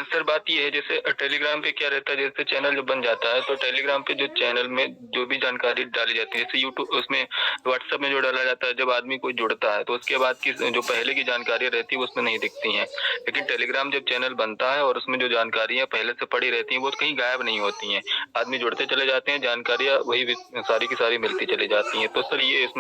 सर बात ये है, जैसे टेलीग्राम पे क्या रहता है, जैसे चैनल जब बन जाता है तो टेलीग्राम पे जो चैनल में जो भी जानकारी डाली जाती है, जैसे यूट्यूब उसमें व्हाट्सएप में जो डाला जाता है, जब आदमी कोई जुड़ता है तो उसके बाद की जो पहले की जानकारी रहती है वो उसमें नहीं दिखती हैं, लेकिन टेलीग्राम जब चैनल बनता है और उसमें जो जानकारियां पहले से पड़ी रहती हैं वो कहीं गायब नहीं होती हैं, आदमी जुड़ते चले जाते हैं, जानकारियां वही सारी की सारी मिलती चली जाती हैं। तो सर ये इसमें